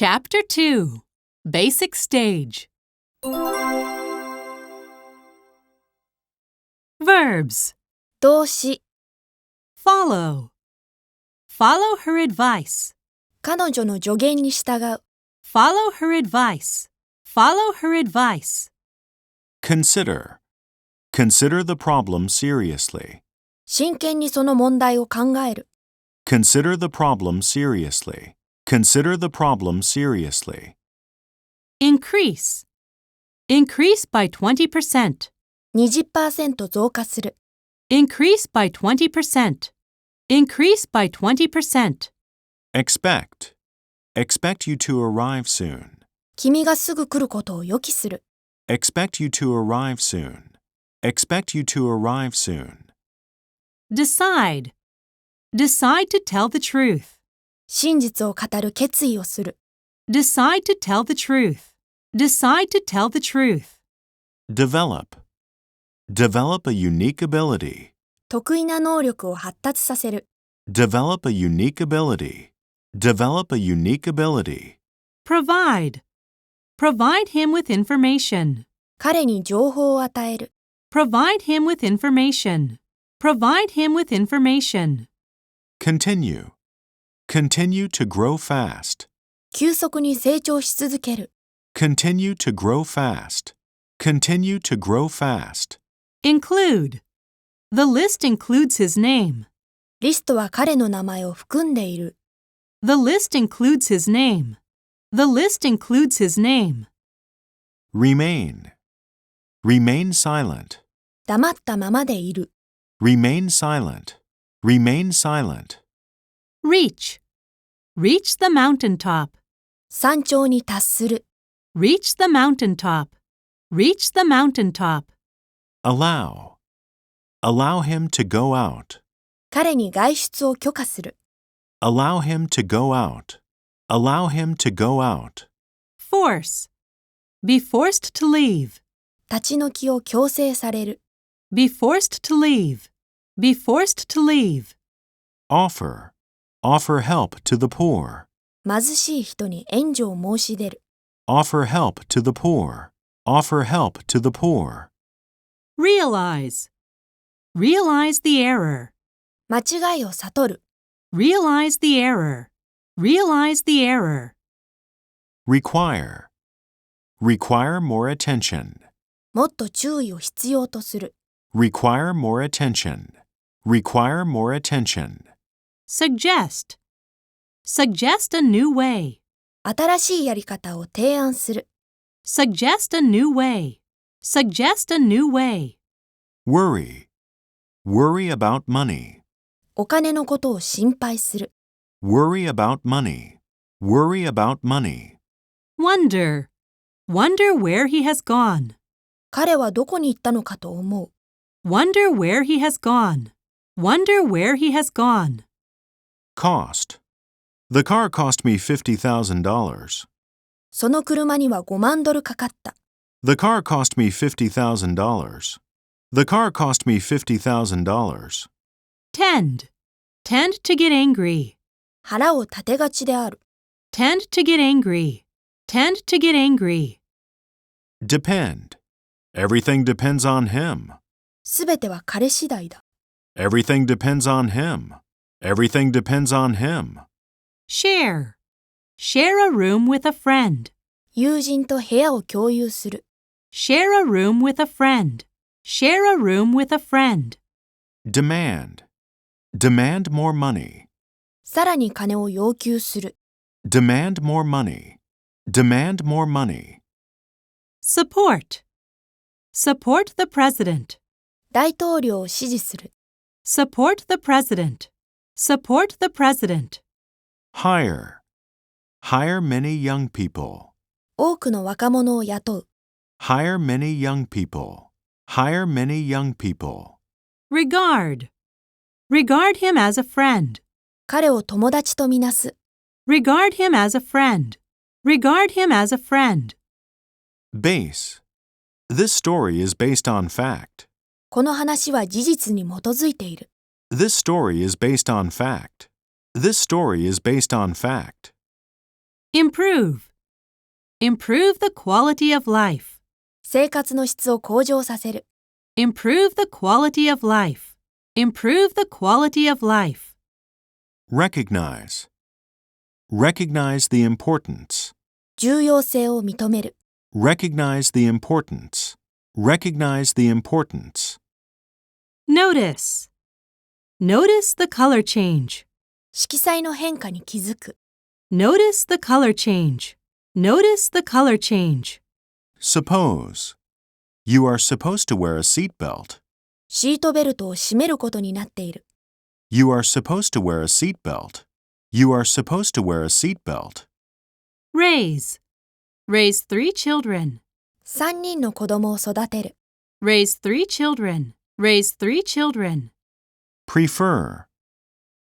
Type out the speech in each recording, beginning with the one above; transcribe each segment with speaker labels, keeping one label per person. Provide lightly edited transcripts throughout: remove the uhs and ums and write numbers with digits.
Speaker 1: Chapter 2 Basic Stage Verbs.
Speaker 2: 動詞、
Speaker 1: Follow. Follow her advice.
Speaker 2: 彼女の助言に従う。
Speaker 1: Follow her advice. Follow her advice.
Speaker 3: Consider. Consider the problem seriously.
Speaker 2: 真剣にその問題を考える。
Speaker 3: Consider the problem seriously. Consider the problem seriously.
Speaker 1: Increase. Increase by 20%.
Speaker 2: 20% 増加する。
Speaker 1: Increase by 20%. Increase by 20%.
Speaker 3: Expect. Expect you to arrive soon.
Speaker 2: 君がすぐ来ることを予期する。
Speaker 3: Expect you to arrive soon. Expect you to arrive soon.
Speaker 1: Decide. Decide to tell the truth.
Speaker 2: 真実を語る決意をする。
Speaker 1: Decide to tell the truth. Decide to tell the truth.
Speaker 3: Develop. Develop a unique ability.
Speaker 2: 得意な能力を発達させる。
Speaker 3: Develop a unique ability. Develop a unique ability.
Speaker 1: Provide. Provide him with information.
Speaker 2: 彼に情報を与える。
Speaker 1: Provide him with information. Provide him with information.
Speaker 3: Continue. Continue to grow fast.
Speaker 2: 急速に成長し続ける。
Speaker 3: Continue to grow fast. Continue to grow fast.
Speaker 1: Include. The list includes his name.
Speaker 2: リストは彼の名前を含んでいる。
Speaker 1: The list includes his name. The list includes his name.
Speaker 3: Remain. Remain silent.
Speaker 2: 黙ったままでいる。
Speaker 3: Remain silent. Remain silent.
Speaker 1: Reach. Reach the mountaintop.
Speaker 2: 山頂に達する。
Speaker 1: Reach the mountaintop. Reach the mountaintop.
Speaker 3: Allow. Allow him to go out.
Speaker 2: 彼に外出を許可する。
Speaker 3: Allow him to go out. Allow him to go out.
Speaker 1: Force. Be forced to leave.
Speaker 2: 立ち退きを強制される。
Speaker 1: Be forced to leave. Be forced to leave.
Speaker 3: Offer. Offer help to the poor.
Speaker 2: 貧しい人に援助を申し出る。
Speaker 3: Offer help to the poor. Offer help to the poor.
Speaker 1: Realize. Realize the error.
Speaker 2: 間違いを悟る。
Speaker 1: Realize the error. Realize the error.
Speaker 3: Require. Require more attention.
Speaker 2: もっと注意を必要とする。
Speaker 3: Require more attention. Require more attention.
Speaker 1: Suggest. Suggest a new way.
Speaker 2: 新しいやり方を提案する。
Speaker 1: Suggest a new way. Suggest a new way.
Speaker 3: Worry. Worry about money.
Speaker 2: お金のことを心配する。
Speaker 3: Worry about money. Worry about money.
Speaker 1: Wonder. Wonder where he has gone.
Speaker 2: 彼はどこに行ったのかと思う。
Speaker 1: Wonder where he has gone. Wonder where he has gone.
Speaker 3: Cost. The car cost me $50,000.
Speaker 2: その車には5万ドルかかった。
Speaker 3: The car cost me $50,000. The car cost me $50,000.
Speaker 1: Tend. Tend to get angry.
Speaker 2: 腹を立てがちである。
Speaker 1: Tend to get angry. Tend to get angry.
Speaker 3: Depend. Everything depends on him.
Speaker 2: すべては彼次第だ。
Speaker 3: Everything depends on him. Everything depends on him.
Speaker 1: Share. Share a room with a friend.
Speaker 2: 友人と部屋を共有する。
Speaker 1: Share a room with a friend. Share a room with a friend.
Speaker 3: Demand. Demand more money.
Speaker 2: さらに金を要求する。
Speaker 3: Demand more money. Demand more money.
Speaker 1: Support. Support the president.
Speaker 2: 大統領を支持する。
Speaker 1: Support the president. Support the president.
Speaker 3: Hire. Hire many young people.
Speaker 2: 多くの若者を雇う。
Speaker 3: Hire many young people. Hire many young people.
Speaker 1: Regard. Regard him as a friend.
Speaker 2: 彼を友達とみなす。
Speaker 1: Regard him as a friend. Regard him as a friend.
Speaker 3: Base. This story is based on fact.
Speaker 2: この話は事実に基づいている。
Speaker 3: This story is based on fact. This story is based on fact.
Speaker 1: Improve. Improve the quality of life.
Speaker 2: 生活の質を向上させる。
Speaker 1: Improve the quality of life. Improve the quality of life.
Speaker 3: Recognize. Recognize the importance.
Speaker 2: 重要性を認める。
Speaker 3: Recognize the importance. Recognize the importance.
Speaker 1: Notice. Notice the color change.
Speaker 2: 色彩の変化に気づく。
Speaker 1: Notice the color change. Notice the color change.
Speaker 3: Suppose. You are supposed to wear a seatbelt.
Speaker 2: シートベルトを締めることになっている。
Speaker 3: You are supposed to wear a seatbelt. You are supposed to wear a seatbelt.
Speaker 1: Raise. Raise 3 children.
Speaker 2: 3人の子供を育てる。
Speaker 1: Raise 3 children. Raise 3 children.
Speaker 3: Prefer.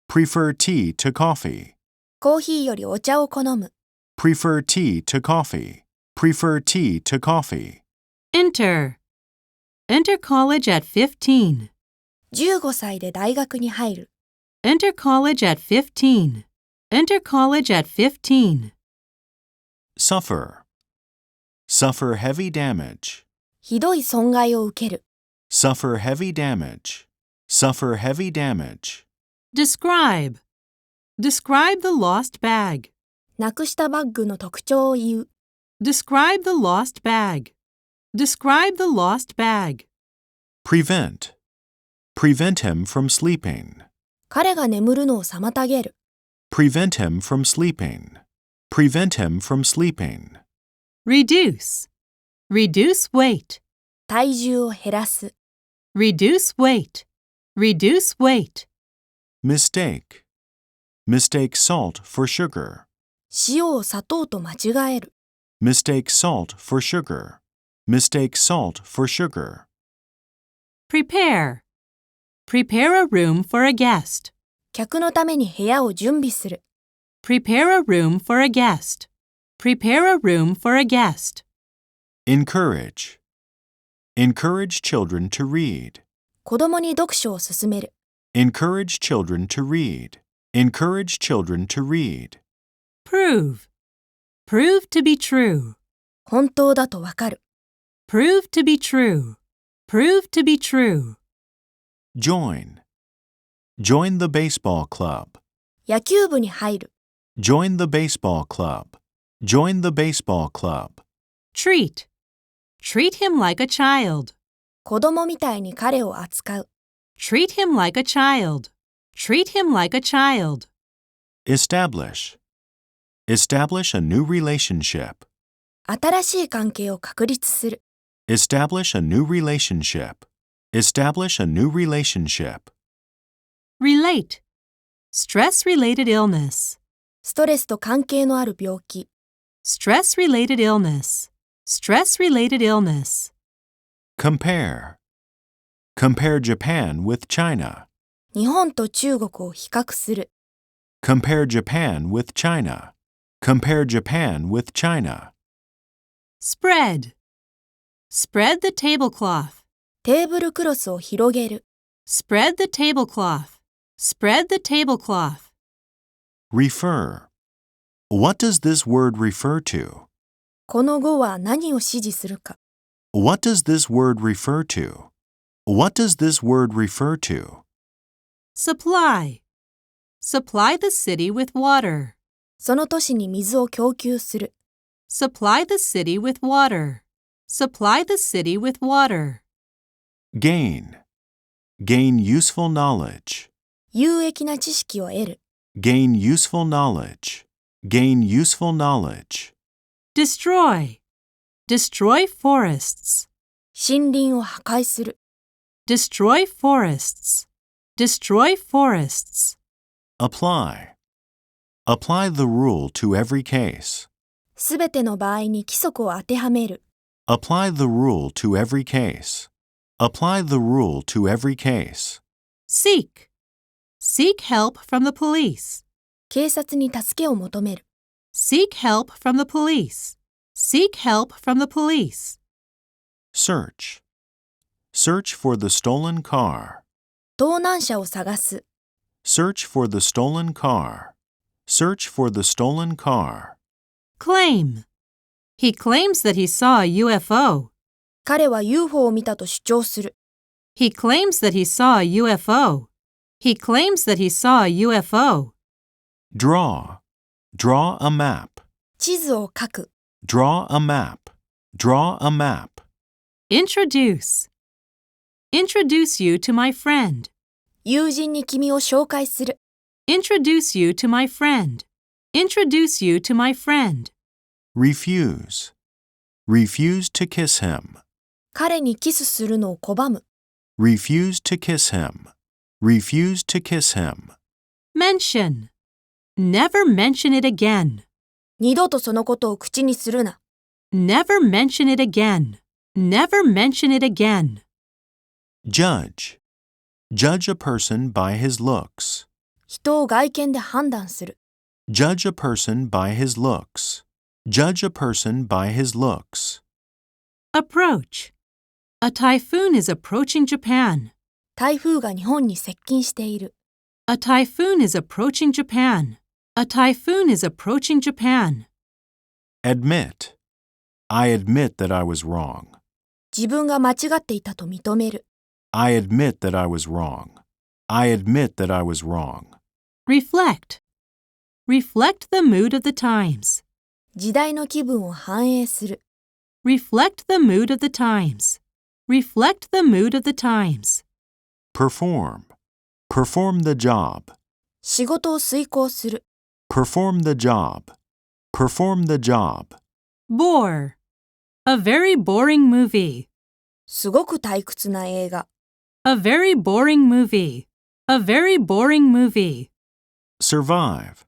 Speaker 3: Prefer tea to coffee.
Speaker 2: コーヒーよりお茶を好む。
Speaker 3: Prefer tea to coffee. Prefer tea to coffee.
Speaker 1: Enter. Enter college at 15.
Speaker 2: 15歳で大学に入る。
Speaker 1: Enter college at 15. Enter college at 15.
Speaker 3: Suffer. Suffer heavy damage.
Speaker 2: ひどい損害を受ける。
Speaker 3: Suffer heavy damage. Suffer heavy damage.
Speaker 1: Describe. Describe the lost bag.
Speaker 2: なくしたバッグの特徴を言う。
Speaker 1: Describe the lost bag. Describe the lost bag.
Speaker 3: Prevent. Prevent him from sleeping.
Speaker 2: 彼が眠るのを妨げる。
Speaker 3: Prevent him from sleeping. Prevent him from sleeping.
Speaker 1: Reduce. Reduce weight.
Speaker 2: 体重を減らす。
Speaker 1: Reduce weight. Reduce weight.
Speaker 3: Mistake. Mistake salt for sugar.
Speaker 2: 塩を砂糖と間違える。
Speaker 3: Mistake salt for sugar. Mistake salt for sugar.
Speaker 1: Prepare. Prepare a room for a guest.
Speaker 2: 客のために部屋を準備する。
Speaker 1: Prepare a room for a guest. Prepare a room for a guest.
Speaker 3: Encourage. Encourage children to read.
Speaker 2: 子供に読書を勧める。
Speaker 3: Encourage children to read. Encourage children to read.
Speaker 1: Prove. Prove to be true.
Speaker 2: 本当だとわかる。
Speaker 1: Prove to be true. Prove to be true.
Speaker 3: Join. Join the baseball club.
Speaker 2: 野球部に入る。
Speaker 3: Join the baseball club. Join the baseball club.
Speaker 1: Treat. Treat him like a child.
Speaker 2: 子供みたいに彼を扱う。
Speaker 1: Treat him like a child. Treat him like a child.
Speaker 3: Establish. Establish a new relationship.
Speaker 2: 新しい関係を確立する。
Speaker 3: Establish a new relationship. Establish a new relationship.
Speaker 1: Relate. Stress-related illness.
Speaker 2: ストレスと関係のある病気。
Speaker 1: Stress-related illness. Stress-related illness.
Speaker 3: Compare. Compare Japan with China.
Speaker 2: 日本と中国を比較する。
Speaker 3: Compare Japan with China. Compare Japan with China.
Speaker 1: Spread. Spread the tablecloth.
Speaker 2: テーブルクロスを広げる。
Speaker 1: Spread the tablecloth. Spread the tablecloth.
Speaker 3: Refer. What does this word refer to?
Speaker 2: この語は何を指示するか。
Speaker 3: What does this word refer to? What does this word refer to?
Speaker 1: Supply. Supply the city with water.
Speaker 2: その都市に水を供給する。
Speaker 1: Supply the city with water. Supply the city with water.
Speaker 3: Gain. Gain useful knowledge.
Speaker 2: 有益な知識を得る。
Speaker 3: Gain useful knowledge. Gain useful knowledge.
Speaker 1: Destroy. Destroy forests.
Speaker 2: 森林を破壊する。
Speaker 1: Destroy forests. Destroy forests.
Speaker 3: Apply. Apply the rule to every case.
Speaker 2: すべての場合に規則を当てはめる。
Speaker 3: Apply the rule to every case. Apply the rule to every case.
Speaker 1: Seek. Seek help from the police.
Speaker 2: 警察に助けを求める。
Speaker 1: Seek help from the police. Seek help from the police.
Speaker 3: Search. Search for the stolen car.
Speaker 2: 盗難車を探す。
Speaker 3: Search for the stolen car. Search for the stolen car.
Speaker 1: Claim. He claims that he saw a UFO.
Speaker 2: 彼は UFO を見たと主張する。
Speaker 1: He claims that he saw a UFO. He claims that he saw a UFO.
Speaker 3: Draw. Draw a map.
Speaker 2: 地図を書く。
Speaker 3: Draw a map. Draw a map.
Speaker 1: Introduce. Introduce you to my friend.
Speaker 2: 友人に君を紹介する。
Speaker 1: Introduce you to my friend. Introduce you to my friend.
Speaker 3: Refuse. Refuse to kiss him.
Speaker 2: 彼にキスするのを拒む。
Speaker 3: Refuse to kiss him. Refuse to kiss him.
Speaker 1: Mention. Never mention it again.
Speaker 2: 二度とそのことを口にするな。
Speaker 1: Never mention it again. Never mention it again.
Speaker 3: Judge. Judge a person by his looks.
Speaker 2: 人を外見で判断する。
Speaker 3: Judge a person by his looks. Judge a person by his looks.
Speaker 1: Approach. A typhoon is approaching Japan.
Speaker 2: 台風が日本に接近している。
Speaker 1: A typhoon is approaching Japan. A typhoon is approaching Japan.
Speaker 3: Admit. I admit that I was wrong.
Speaker 2: 自分が間違っていたと認める。
Speaker 3: I admit that I was wrong. I admit that I was wrong.
Speaker 1: Reflect. Reflect the mood of the times.
Speaker 2: 時代の気分を反映する。
Speaker 1: Reflect the mood of the times. Reflect the mood of the times.
Speaker 3: Perform. Perform the job.
Speaker 2: 仕事を遂行する。
Speaker 3: Perform the job. Perform the job.
Speaker 1: Bore. A very boring movie.
Speaker 2: すごく退屈な映画。
Speaker 1: A very boring movie. A very boring movie.
Speaker 3: Survive.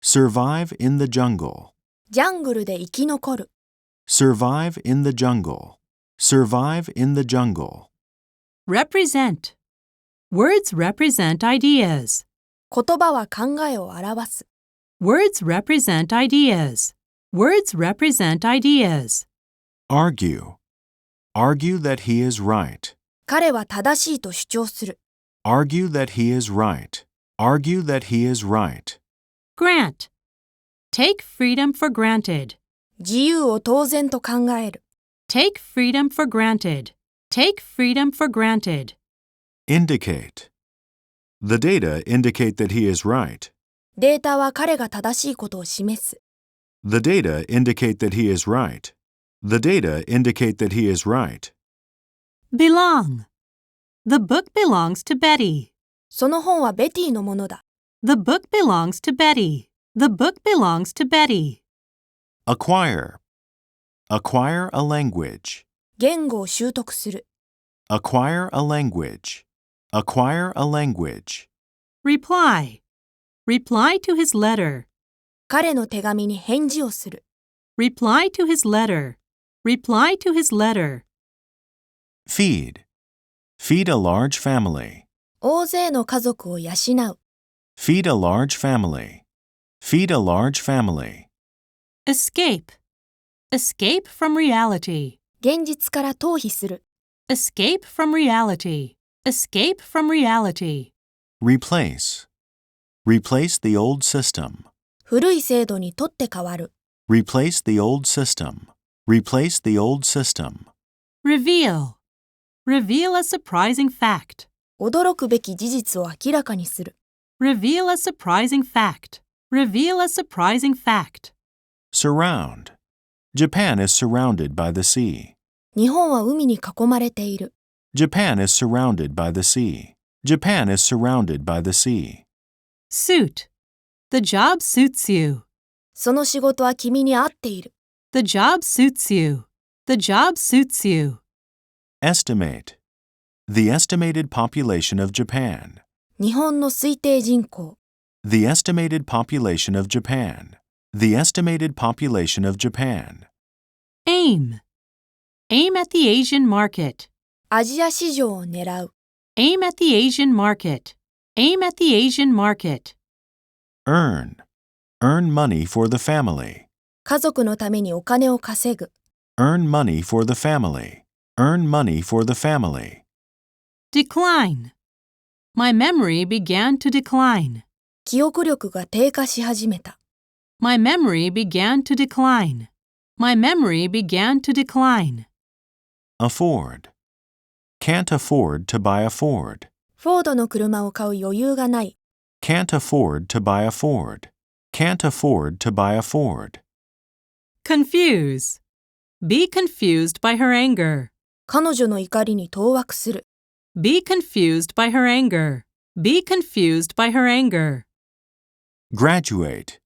Speaker 3: Survive in the jungle.
Speaker 2: ジャングルで生き残る。
Speaker 3: Survive in the jungle. Survive in the jungle.
Speaker 1: Represent. Words represent ideas.
Speaker 2: 言葉は考えを表す。
Speaker 1: Words represent ideas. Words represent ideas.
Speaker 3: Argue. Argue that he is right.
Speaker 2: 彼は正しいと主張する。
Speaker 3: Argue that he is right. Argue that he is right.
Speaker 1: Grant. Take freedom for granted.
Speaker 2: 自由を当然と考える。
Speaker 1: Take freedom for granted. Take freedom for granted.
Speaker 3: Indicate. The data indicate that he is right.
Speaker 2: データは彼が正しいことを示す。
Speaker 3: The data indicate that he is right. The data indicate that he is right.
Speaker 1: Belong. The book belongs to Betty.
Speaker 2: その本はベティのものだ。
Speaker 1: The book belongs to Betty. The book belongs to Betty.
Speaker 3: Acquire. Acquire a language.
Speaker 2: 言語を習得する。
Speaker 3: Acquire a language. Acquire a language.
Speaker 1: Reply. Reply to his letter.
Speaker 2: 彼の手紙に返事をする。
Speaker 1: Reply to his letter. Reply to his letter.
Speaker 3: Feed. Feed a large family.
Speaker 2: 大勢の家族を養う。
Speaker 3: Feed a large family. Feed a large family.
Speaker 1: Escape. Escape from reality.
Speaker 2: 現実から逃避する。
Speaker 1: Escape from reality. Escape from reality.
Speaker 3: Replace. Replace the old system.
Speaker 2: 古い制度にとって変わる。
Speaker 3: Replace the old system. Replace the old system.
Speaker 1: Reveal. Reveal a surprising fact.
Speaker 2: 驚くべき事実を明らかにする。
Speaker 1: Reveal a surprising fact. Reveal a surprising fact.
Speaker 3: Surround. Japan is surrounded by the sea.
Speaker 2: 日本は海に囲まれている。
Speaker 3: Japan is surrounded by the sea. Japan is surrounded by the sea.
Speaker 1: Suit. The job suits you.
Speaker 2: その仕事は君に合っている。
Speaker 1: The job suits you. The job suits you.
Speaker 3: Estimate. The estimated population of Japan.
Speaker 2: 日本の推定人口。
Speaker 3: The estimated population of Japan. The estimated population of Japan.
Speaker 1: Aim. Aim at the Asian market.
Speaker 2: アジア市場を狙う。
Speaker 1: Aim at the Asian market. Aim at the Asian market.
Speaker 3: Earn. Earn money for the family.
Speaker 2: 家族のためにお金を稼ぐ。
Speaker 3: Earn money for the family. Earn money for the family.
Speaker 1: Decline. My memory began to decline.
Speaker 2: 記憶力が低下し始めた。
Speaker 1: My memory began to decline. My memory began to decline.
Speaker 3: Afford. Can't afford to buy a Ford.
Speaker 2: フォードの車を買う余裕がない。
Speaker 3: Can't afford to buy a Ford. Can't afford to buy a Ford.
Speaker 1: Confuse. Be confused by her anger.
Speaker 2: 彼女の怒りに当惑する。
Speaker 1: Be confused by her anger. Be confused by her anger.
Speaker 3: Graduate.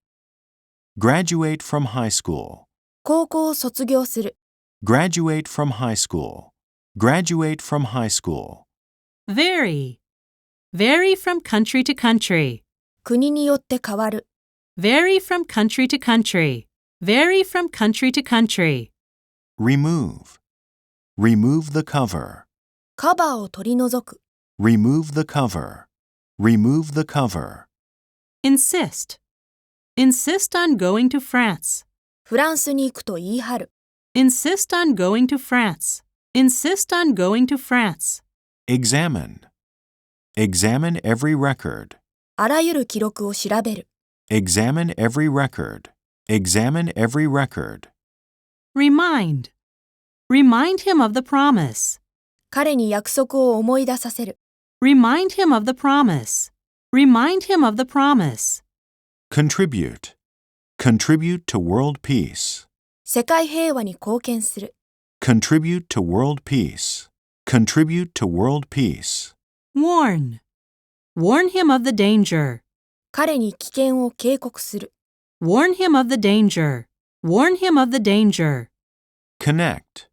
Speaker 3: Graduate from high school.
Speaker 2: 高校を卒業する。
Speaker 3: Graduate from high school. Graduate from high school.
Speaker 1: Vary. Vary from country to country.
Speaker 2: 国によって変わる。
Speaker 1: Vary from country to country. Vary from country to country.
Speaker 3: Remove. Remove the cover.
Speaker 2: カバーを取り除く。
Speaker 3: Remove the cover. Remove the cover.
Speaker 1: Insist. Insist on going to France.
Speaker 2: フランスに行くと言い張る。
Speaker 1: Insist on going to France. Insist on going to France.
Speaker 3: Examine. Examine every record.
Speaker 2: あらゆる記録を調べる。
Speaker 3: Examine every record. Examine every record.
Speaker 1: Remind. Remind him of the promise.
Speaker 2: 彼に約束を思い出させる。
Speaker 1: Remind him of the promise. Remind him of the promise.
Speaker 3: Contribute. Contribute to world peace.
Speaker 2: 世界平和に貢献する。
Speaker 3: Contribute to world peace. Contribute to world peace.
Speaker 1: Warn. Warn him of the danger.
Speaker 2: 彼に危険を警告する。
Speaker 1: Warn him of the danger. Warn him of the danger.
Speaker 3: Connect.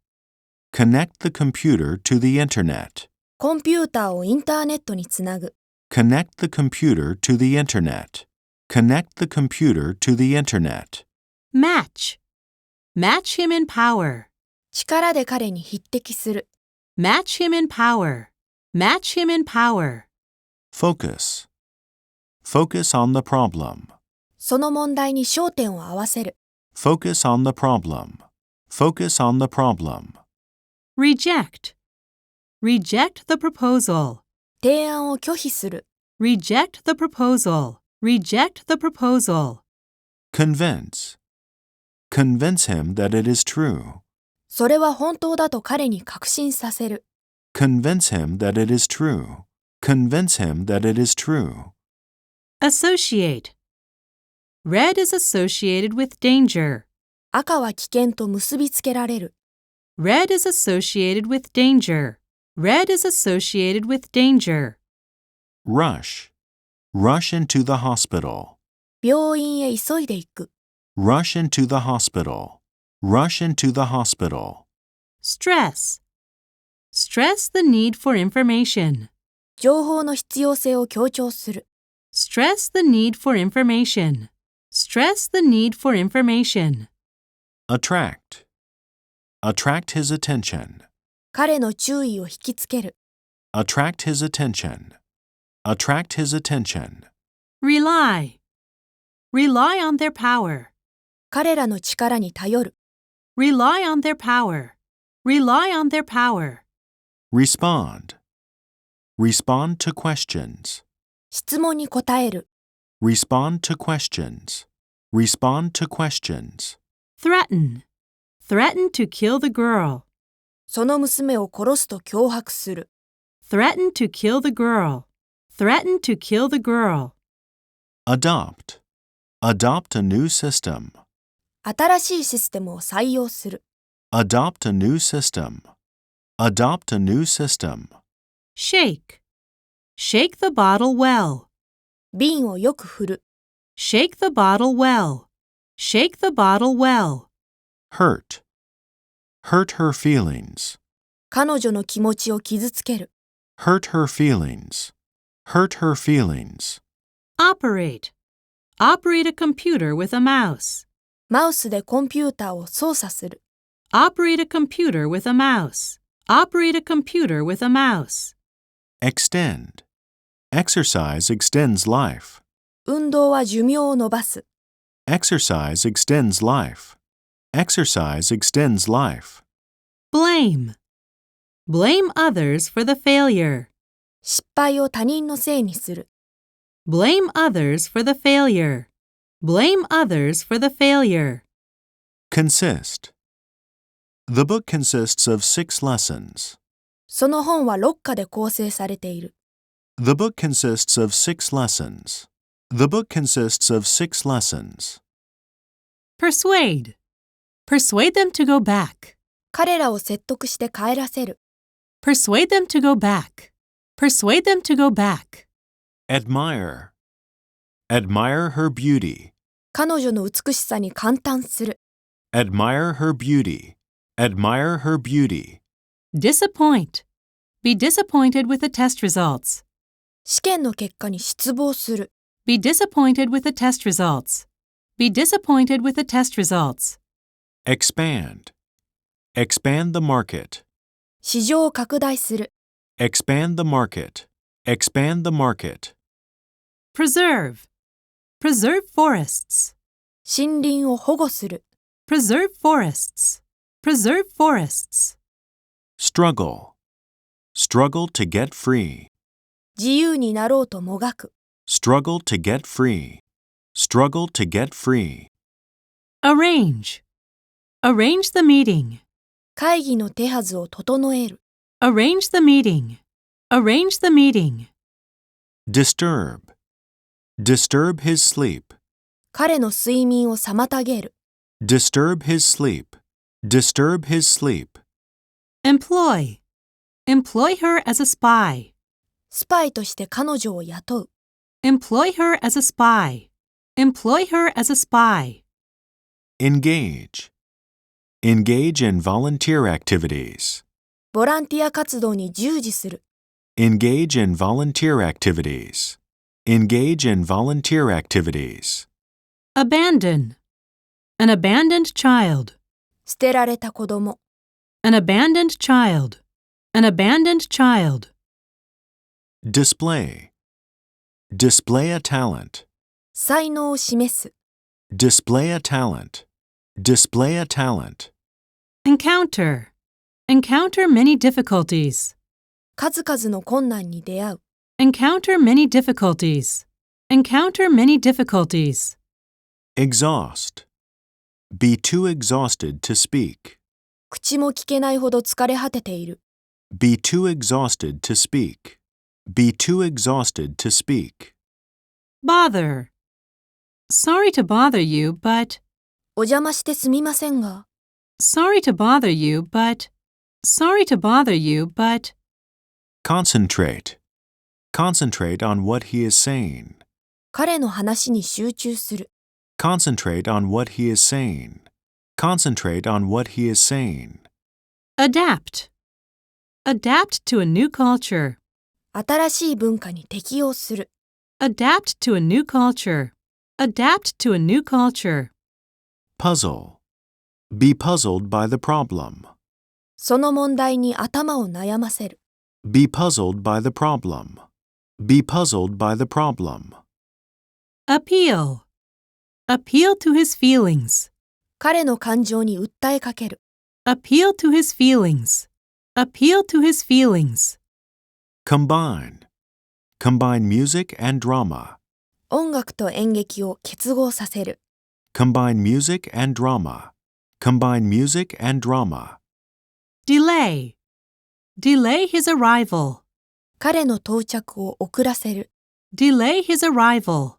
Speaker 3: Connect the computer to the internet.
Speaker 2: コンピューターをインターネットにつなぐ。
Speaker 3: Connect the computer to the internet. Connect the computer to the internet.
Speaker 1: Match. Match him in power.
Speaker 2: 力で彼に匹敵する。
Speaker 1: Match him in power. Match him in power.
Speaker 3: Focus. Focus on the problem.
Speaker 2: その問題に焦点を合わせる。
Speaker 3: Focus on the problem. Focus on the problem.
Speaker 1: Reject. Reject the proposal.
Speaker 2: 提案を拒否する。
Speaker 1: Reject the proposal. Reject the proposal.
Speaker 3: Convince. Convince him that it is true.
Speaker 2: それは本当だと彼に確信させる。
Speaker 3: Convince him that it is true. Convince him that it is true.
Speaker 1: Associate. Red is associated with danger.
Speaker 2: 赤は危険と結びつけられる。
Speaker 1: Red is associated with danger. Red is associated with danger.
Speaker 3: Rush. Rush into the hospital.
Speaker 2: 病院へ急いで行く。
Speaker 3: Rush into the hospital. Rush into the hospital.
Speaker 1: Stress. Stress the need for information.
Speaker 2: 情報の必要性を強調する。
Speaker 1: Stress the need for information. Stress the need for information.
Speaker 3: Attract. Attract his attention.
Speaker 2: 彼の注意を引きつける。
Speaker 3: Attract his attention. Attract his attention.
Speaker 1: Rely. Rely on their power.
Speaker 2: 彼らの力に頼る。
Speaker 1: Rely on their power. Rely on their power.
Speaker 3: Respond. Respond to questions.
Speaker 2: 質問に答える。
Speaker 3: Respond to questions. Respond to questions.
Speaker 1: Threaten. Threaten to kill the girl.
Speaker 2: その娘を殺すと脅迫する。
Speaker 1: Threaten to kill the girl. Threaten to kill the girl.
Speaker 3: Adopt. Adopt a new system.
Speaker 2: 新しいシステムを採用する。
Speaker 3: Adopt a new system. Adopt a new system.
Speaker 1: Shake. Shake the bottle well.
Speaker 2: 瓶をよく振る。
Speaker 1: Shake the bottle well. Shake the bottle well.
Speaker 3: Hurt. Hurt her feelings.
Speaker 2: 彼女の気持ちを傷つける。
Speaker 3: Hurt her feelings. Hurt her feelings.
Speaker 1: Operate. Operate a computer with a mouse.
Speaker 2: マウスでコンピューターを操作する。
Speaker 1: Operate a computer with a mouse. Operate a computer with a mouse.
Speaker 3: Extend. Exercise extends life.
Speaker 2: 運動は寿命を延ばす。
Speaker 3: Exercise extends life. Exercise extends life.
Speaker 1: Blame. Blame others for the failure.
Speaker 2: 失敗を他人のせいにする。
Speaker 1: Blame others for the failure. Blame others for the failure.
Speaker 3: Consist. The book consists of 6 lessons.
Speaker 2: その本は6課で構成されている。
Speaker 3: The book consists of 6 lessons. The book consists of 6 lessons.
Speaker 1: Persuade. Persuade them to go back.
Speaker 2: 彼らを説得して帰らせる。
Speaker 1: Persuade them to go back. Persuade them to go back.
Speaker 3: Admire. Admire her beauty.
Speaker 2: 彼女の美しさに感嘆する。
Speaker 3: Admire her beauty. Admire her beauty.
Speaker 1: Disappoint. Be disappointed with the test results.
Speaker 2: 試験の結果に失望する。
Speaker 1: Be disappointed with the test results. Be disappointed with the test results.
Speaker 3: Expand. Expand the market.
Speaker 2: 市場を拡大する。
Speaker 3: Expand the market. Expand the market.
Speaker 1: Preserve. Preserve forests.
Speaker 2: 森林を保護する。
Speaker 1: Preserve forests. Preserve forests.
Speaker 3: Struggle. Struggle to get free.
Speaker 2: 自由になろうともがく。
Speaker 3: Struggle to get free. Struggle to get free.
Speaker 1: Arrange. Arrange the meeting.
Speaker 2: 会議の手はずを整える。
Speaker 1: Arrange the meeting. Arrange the meeting.
Speaker 3: Disturb. Disturb his sleep.
Speaker 2: 彼の睡眠を妨げる。
Speaker 3: Disturb his sleep. Disturb his sleep.
Speaker 1: Employ. Employ her as a spy.
Speaker 2: スパイとして彼女を雇う。
Speaker 1: Employ her as a spy. Employ her as a spy.
Speaker 3: Engage. Engage in volunteer activities.
Speaker 2: ボランティア活動に従事する。
Speaker 3: Engage in volunteer activities. Engage in volunteer activities.
Speaker 1: Abandon. An abandoned child.
Speaker 2: 捨てられた子供。
Speaker 1: An abandoned child. An abandoned child.
Speaker 3: Display. Display a talent.
Speaker 2: 才能を示す。
Speaker 3: Display a talent. Display a talent.
Speaker 1: Encounter. Encounter many difficulties.
Speaker 2: 数々の困難に出会う。
Speaker 1: Encounter many difficulties. Encounter many difficulties.
Speaker 3: Exhaust. Be too exhausted to speak.
Speaker 2: 口も聞けないほど疲れ果てている。
Speaker 3: Be too exhausted to speak. Be too exhausted to speak.
Speaker 1: Bother. Sorry to bother you, but.
Speaker 2: お邪魔してすみませんが。
Speaker 1: Sorry to bother you, but. Sorry to bother you, but.
Speaker 3: Concentrate. Concentrate on what he is saying.
Speaker 2: 彼の話に集中する。
Speaker 3: Concentrate on what he is saying. Concentrate on what he is saying.
Speaker 1: Adapt. Adapt to a new culture.
Speaker 2: 新しい文化に適応する。
Speaker 1: Adapt to a new culture. Adapt to a new culture.
Speaker 3: Puzzle. Be puzzled by the problem.
Speaker 2: その問題に頭を悩ませる。
Speaker 3: Be puzzled by the problem. Be puzzled by the problem.
Speaker 1: Appeal. Appeal to his feelings.
Speaker 2: 彼の感情に訴えかける。
Speaker 1: Appeal to his feelings. Appeal to his feelings.
Speaker 3: Combine. Combine music and drama.
Speaker 2: 音楽と演劇を結合させる。
Speaker 3: Combine music and drama. Combine music and drama.
Speaker 1: Delay. Delay his arrival.
Speaker 2: 彼の到着を遅らせる。
Speaker 1: Delay his arrival.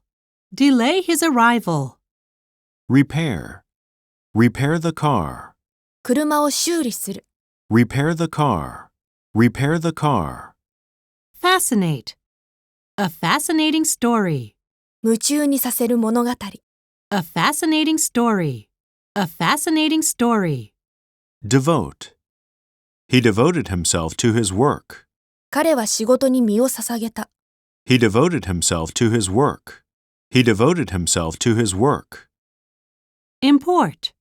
Speaker 1: Delay his arrival.
Speaker 3: Repair. Repair the car.
Speaker 2: 車を修理する。
Speaker 3: Repair the car. Repair the car.
Speaker 1: Fascinate. A fascinating story.
Speaker 2: 夢中にさせる物語。
Speaker 1: A fascinating story. A fascinating story.
Speaker 3: Devote. He devoted himself to his work.
Speaker 2: 彼は仕事に身を捧げた。
Speaker 3: He devoted himself to his work. He devoted himself to his work.
Speaker 1: Import.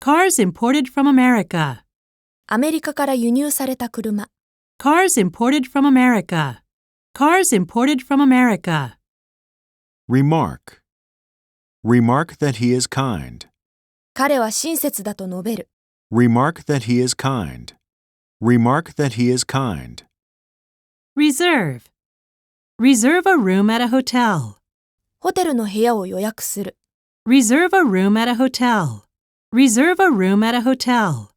Speaker 1: Cars imported from America.
Speaker 2: アメリカから輸入された車。
Speaker 1: Cars imported from America. Cars imported from America.
Speaker 3: Remark. Remark that he is kind.
Speaker 2: 彼は親切だと述べる。
Speaker 3: Remark that he is kind. Remark that he is kind.
Speaker 1: Reserve. Reserve a room at a hotel.
Speaker 2: ホテルの部屋を予約する。
Speaker 1: Reserve a room at a hotel. Reserve a room at a hotel.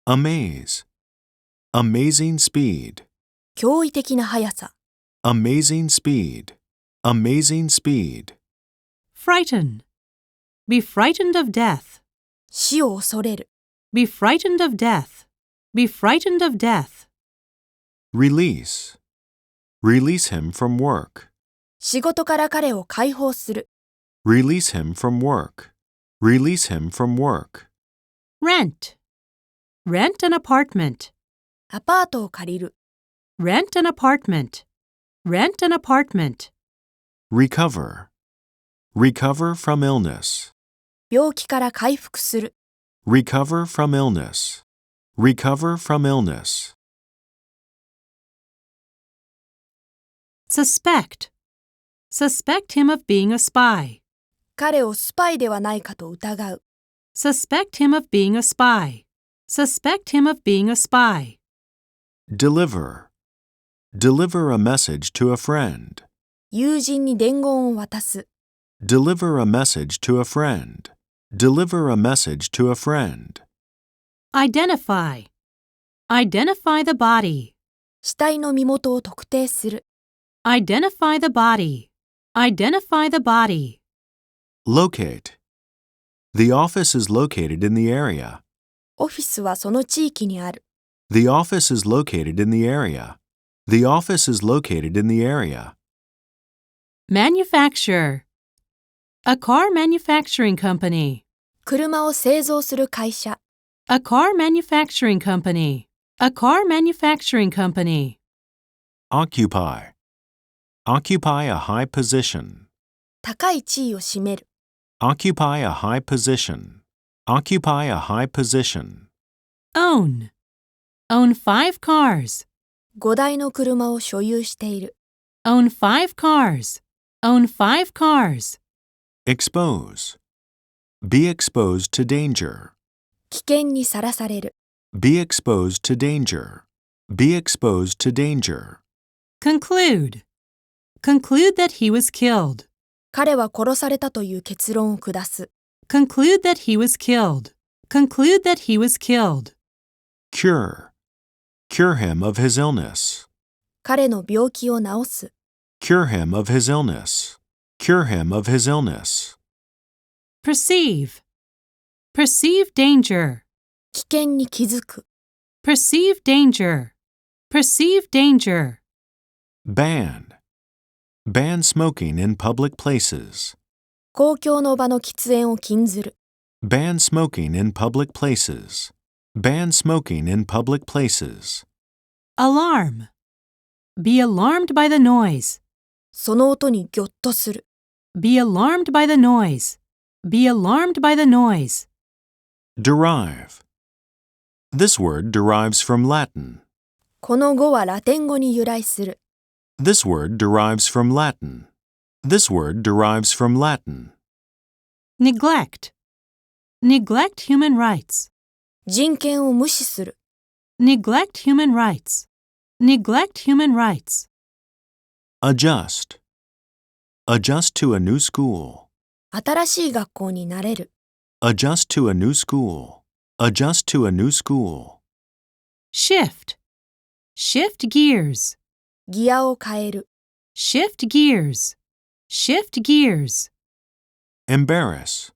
Speaker 3: Amaze. Amazing speed.
Speaker 2: 驚異的な速さ。
Speaker 3: Amazing speed. Amazing speed.
Speaker 1: Frighten. Be frightened of death.
Speaker 2: 死を恐れる。
Speaker 1: Be frightened of death. Be frightened of death.
Speaker 3: Release. Release him from work.
Speaker 2: 仕事から彼を解放する。
Speaker 3: Release him from work. Release him from work.
Speaker 1: Rent. Rent an apartment.
Speaker 2: アパートを借りる。
Speaker 1: Rent an apartment. Rent an apartment.
Speaker 3: Recover. Recover from illness.
Speaker 2: 病気から回復する。
Speaker 3: Recover from illness. Recover from illness.
Speaker 1: Suspect. Suspect him of being a spy.
Speaker 2: 彼をスパイではないかと疑う。
Speaker 1: Suspect him of being a spy. Suspect him of being a spy.
Speaker 3: Deliver. Deliver a message to a friend.
Speaker 2: 友人に伝言を渡す。
Speaker 3: Deliver a message to a friend. Deliver a message to a friend.
Speaker 1: Identify. Identify the body.
Speaker 2: 死体の身元を特定する。
Speaker 1: Identify the body. Identify the body.
Speaker 3: Locate. The office is located in the area.
Speaker 2: オフィスはその地域にある。
Speaker 3: The office is located in the area. The office is located in the area.
Speaker 1: Manufacture. A car manufacturing company.
Speaker 2: 車を製造する会社。
Speaker 1: A car manufacturing company. A car manufacturing company.
Speaker 3: Occupy. Occupy a high position.
Speaker 2: 高い地位を占める。
Speaker 3: Occupy a high position. Occupy a high position.
Speaker 1: Own. Own 5 cars.
Speaker 2: 5台の車を所有している。
Speaker 1: Own 5 cars. Own 5 cars.
Speaker 3: Expose. Be exposed to danger.
Speaker 2: 危険にさらされる。
Speaker 3: Be exposed to danger. Be exposed to danger.
Speaker 1: Conclude. Conclude that he was killed.
Speaker 2: 彼は殺されたという結論を下す。
Speaker 1: Conclude that he was killed. Conclude that he was killed.
Speaker 3: Cure. Cure him of his illness.
Speaker 2: 彼の病気を治す。
Speaker 3: Cure him of his illness. Cure him of his illness.
Speaker 1: Perceive. Perceive danger.
Speaker 2: 危険に気づく。
Speaker 1: Perceive danger. Perceive danger.
Speaker 3: Ban. Ban smoking in public places.
Speaker 2: 公共の場の喫煙を禁ずる。
Speaker 3: Ban smoking in public places. Ban smoking in public places.
Speaker 1: Alarm. Be alarmed by the noise.
Speaker 2: その音にぎょっとする。
Speaker 1: Be alarmed by the noise. Be alarmed by the noise.
Speaker 3: Derive. This word derives from Latin.
Speaker 2: この語はラテン語に由来する。
Speaker 3: This word derives from Latin. This word derives from Latin.
Speaker 1: Neglect. Neglect human rights.
Speaker 2: 人権を無視する。
Speaker 1: Neglect human rights. Neglect human rights.
Speaker 3: Adjust. Adjust to a new school.
Speaker 2: 新しい学校になれる。
Speaker 3: Adjust to a new school. Adjust to a new school.
Speaker 1: Shift. Shift gears.
Speaker 2: ギアを変える。
Speaker 1: Shift gears. Shift gears.
Speaker 3: Embarrass.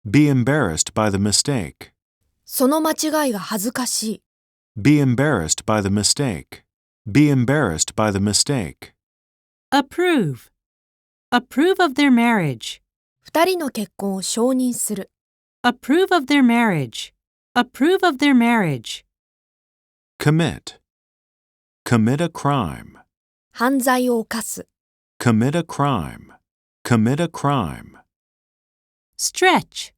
Speaker 3: Be embarrassed by the mistake.
Speaker 2: その間違いが恥ずかしい。
Speaker 3: Be embarrassed by the mistake. Be embarrassed by the mistake.
Speaker 1: Approve. Approve of their marriage.
Speaker 2: 二人の結婚を承認する。
Speaker 1: Approve of their marriage. Approve of their marriage.
Speaker 3: Commit. Commit a crime.
Speaker 2: 犯罪を犯す。
Speaker 3: Commit a crime. Commit a crime.
Speaker 1: Stretch.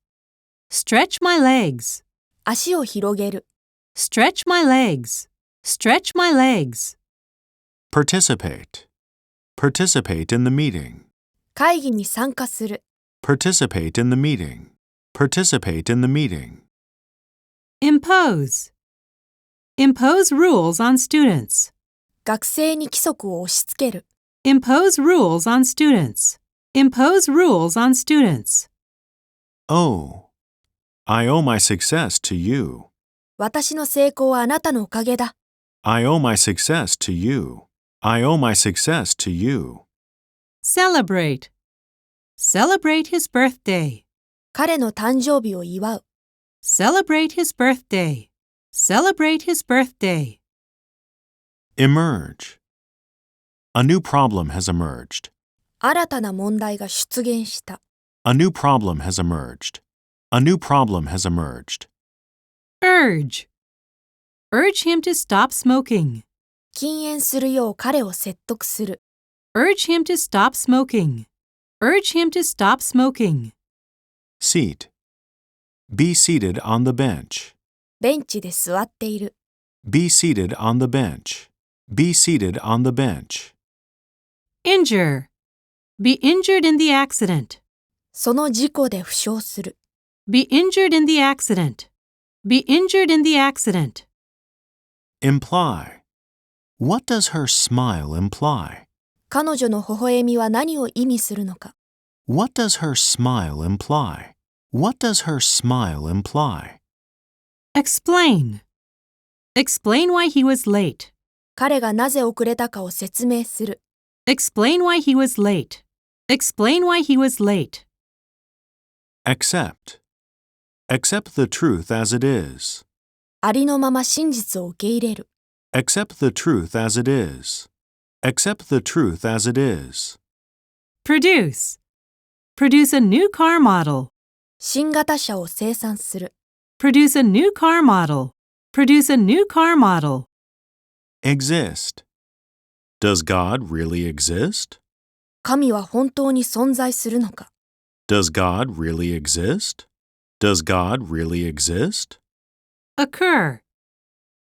Speaker 1: Stretch my legs.
Speaker 2: 足を広げる。
Speaker 1: Stretch my legs. Stretch my legs.
Speaker 3: Participate. Participate in the meeting.
Speaker 2: 会議に参加する。
Speaker 3: Participate in the meeting. Participate in the meeting.
Speaker 1: Impose. Impose rules on students.
Speaker 2: 学生に規則を押し付ける。
Speaker 1: Impose rules on students. Impose rules on students.
Speaker 3: Oh, I owe my success to you.
Speaker 2: 私の成功はあなたのおかげだ。
Speaker 3: I owe my success to you. I owe my success to you.
Speaker 1: Celebrate. Celebrate his birthday.
Speaker 2: 彼の誕生日を祝う。
Speaker 1: Celebrate his birthday. Celebrate his birthday.
Speaker 3: Emerge. A new problem has emerged.
Speaker 2: 新たな問題が出現した。
Speaker 3: A new problem has emerged. A new problem has emerged.
Speaker 1: Urge. Urge him to stop smoking.
Speaker 2: 禁煙するよう彼を説得する。
Speaker 1: Urge him to stop smoking. Urge him to stop smoking.
Speaker 3: Seat. Be seated on the bench.
Speaker 2: ベンチで座っている。
Speaker 3: Be seated on the bench. Be seated on the bench.
Speaker 1: Injure. Be injured in the accident.
Speaker 2: その事故で負傷する。
Speaker 1: Be injured in the accident. Be injured in the accident.
Speaker 3: Imply. What does her smile imply?
Speaker 2: 彼女の微笑みは何を意味するのか。
Speaker 3: What does her smile imply? What does her smile imply?
Speaker 1: Explain. Explain why he was late.
Speaker 2: 彼がなぜ遅れたかを説明する。
Speaker 1: Explain why he was late. Explain why he was late.
Speaker 3: Accept. Accept the truth as it is.
Speaker 2: ありのまま真実を受け入れる。
Speaker 3: Accept the truth as it is. Accept the truth as it is.
Speaker 1: Produce. Produce a new car model.
Speaker 2: 新型車を生産する。
Speaker 1: Produce a new car model. Produce a new car model.
Speaker 3: Exist. Does God really exist?
Speaker 2: 神は本当に存在するのか。
Speaker 3: Does God really exist? Does God really exist?
Speaker 1: Occur.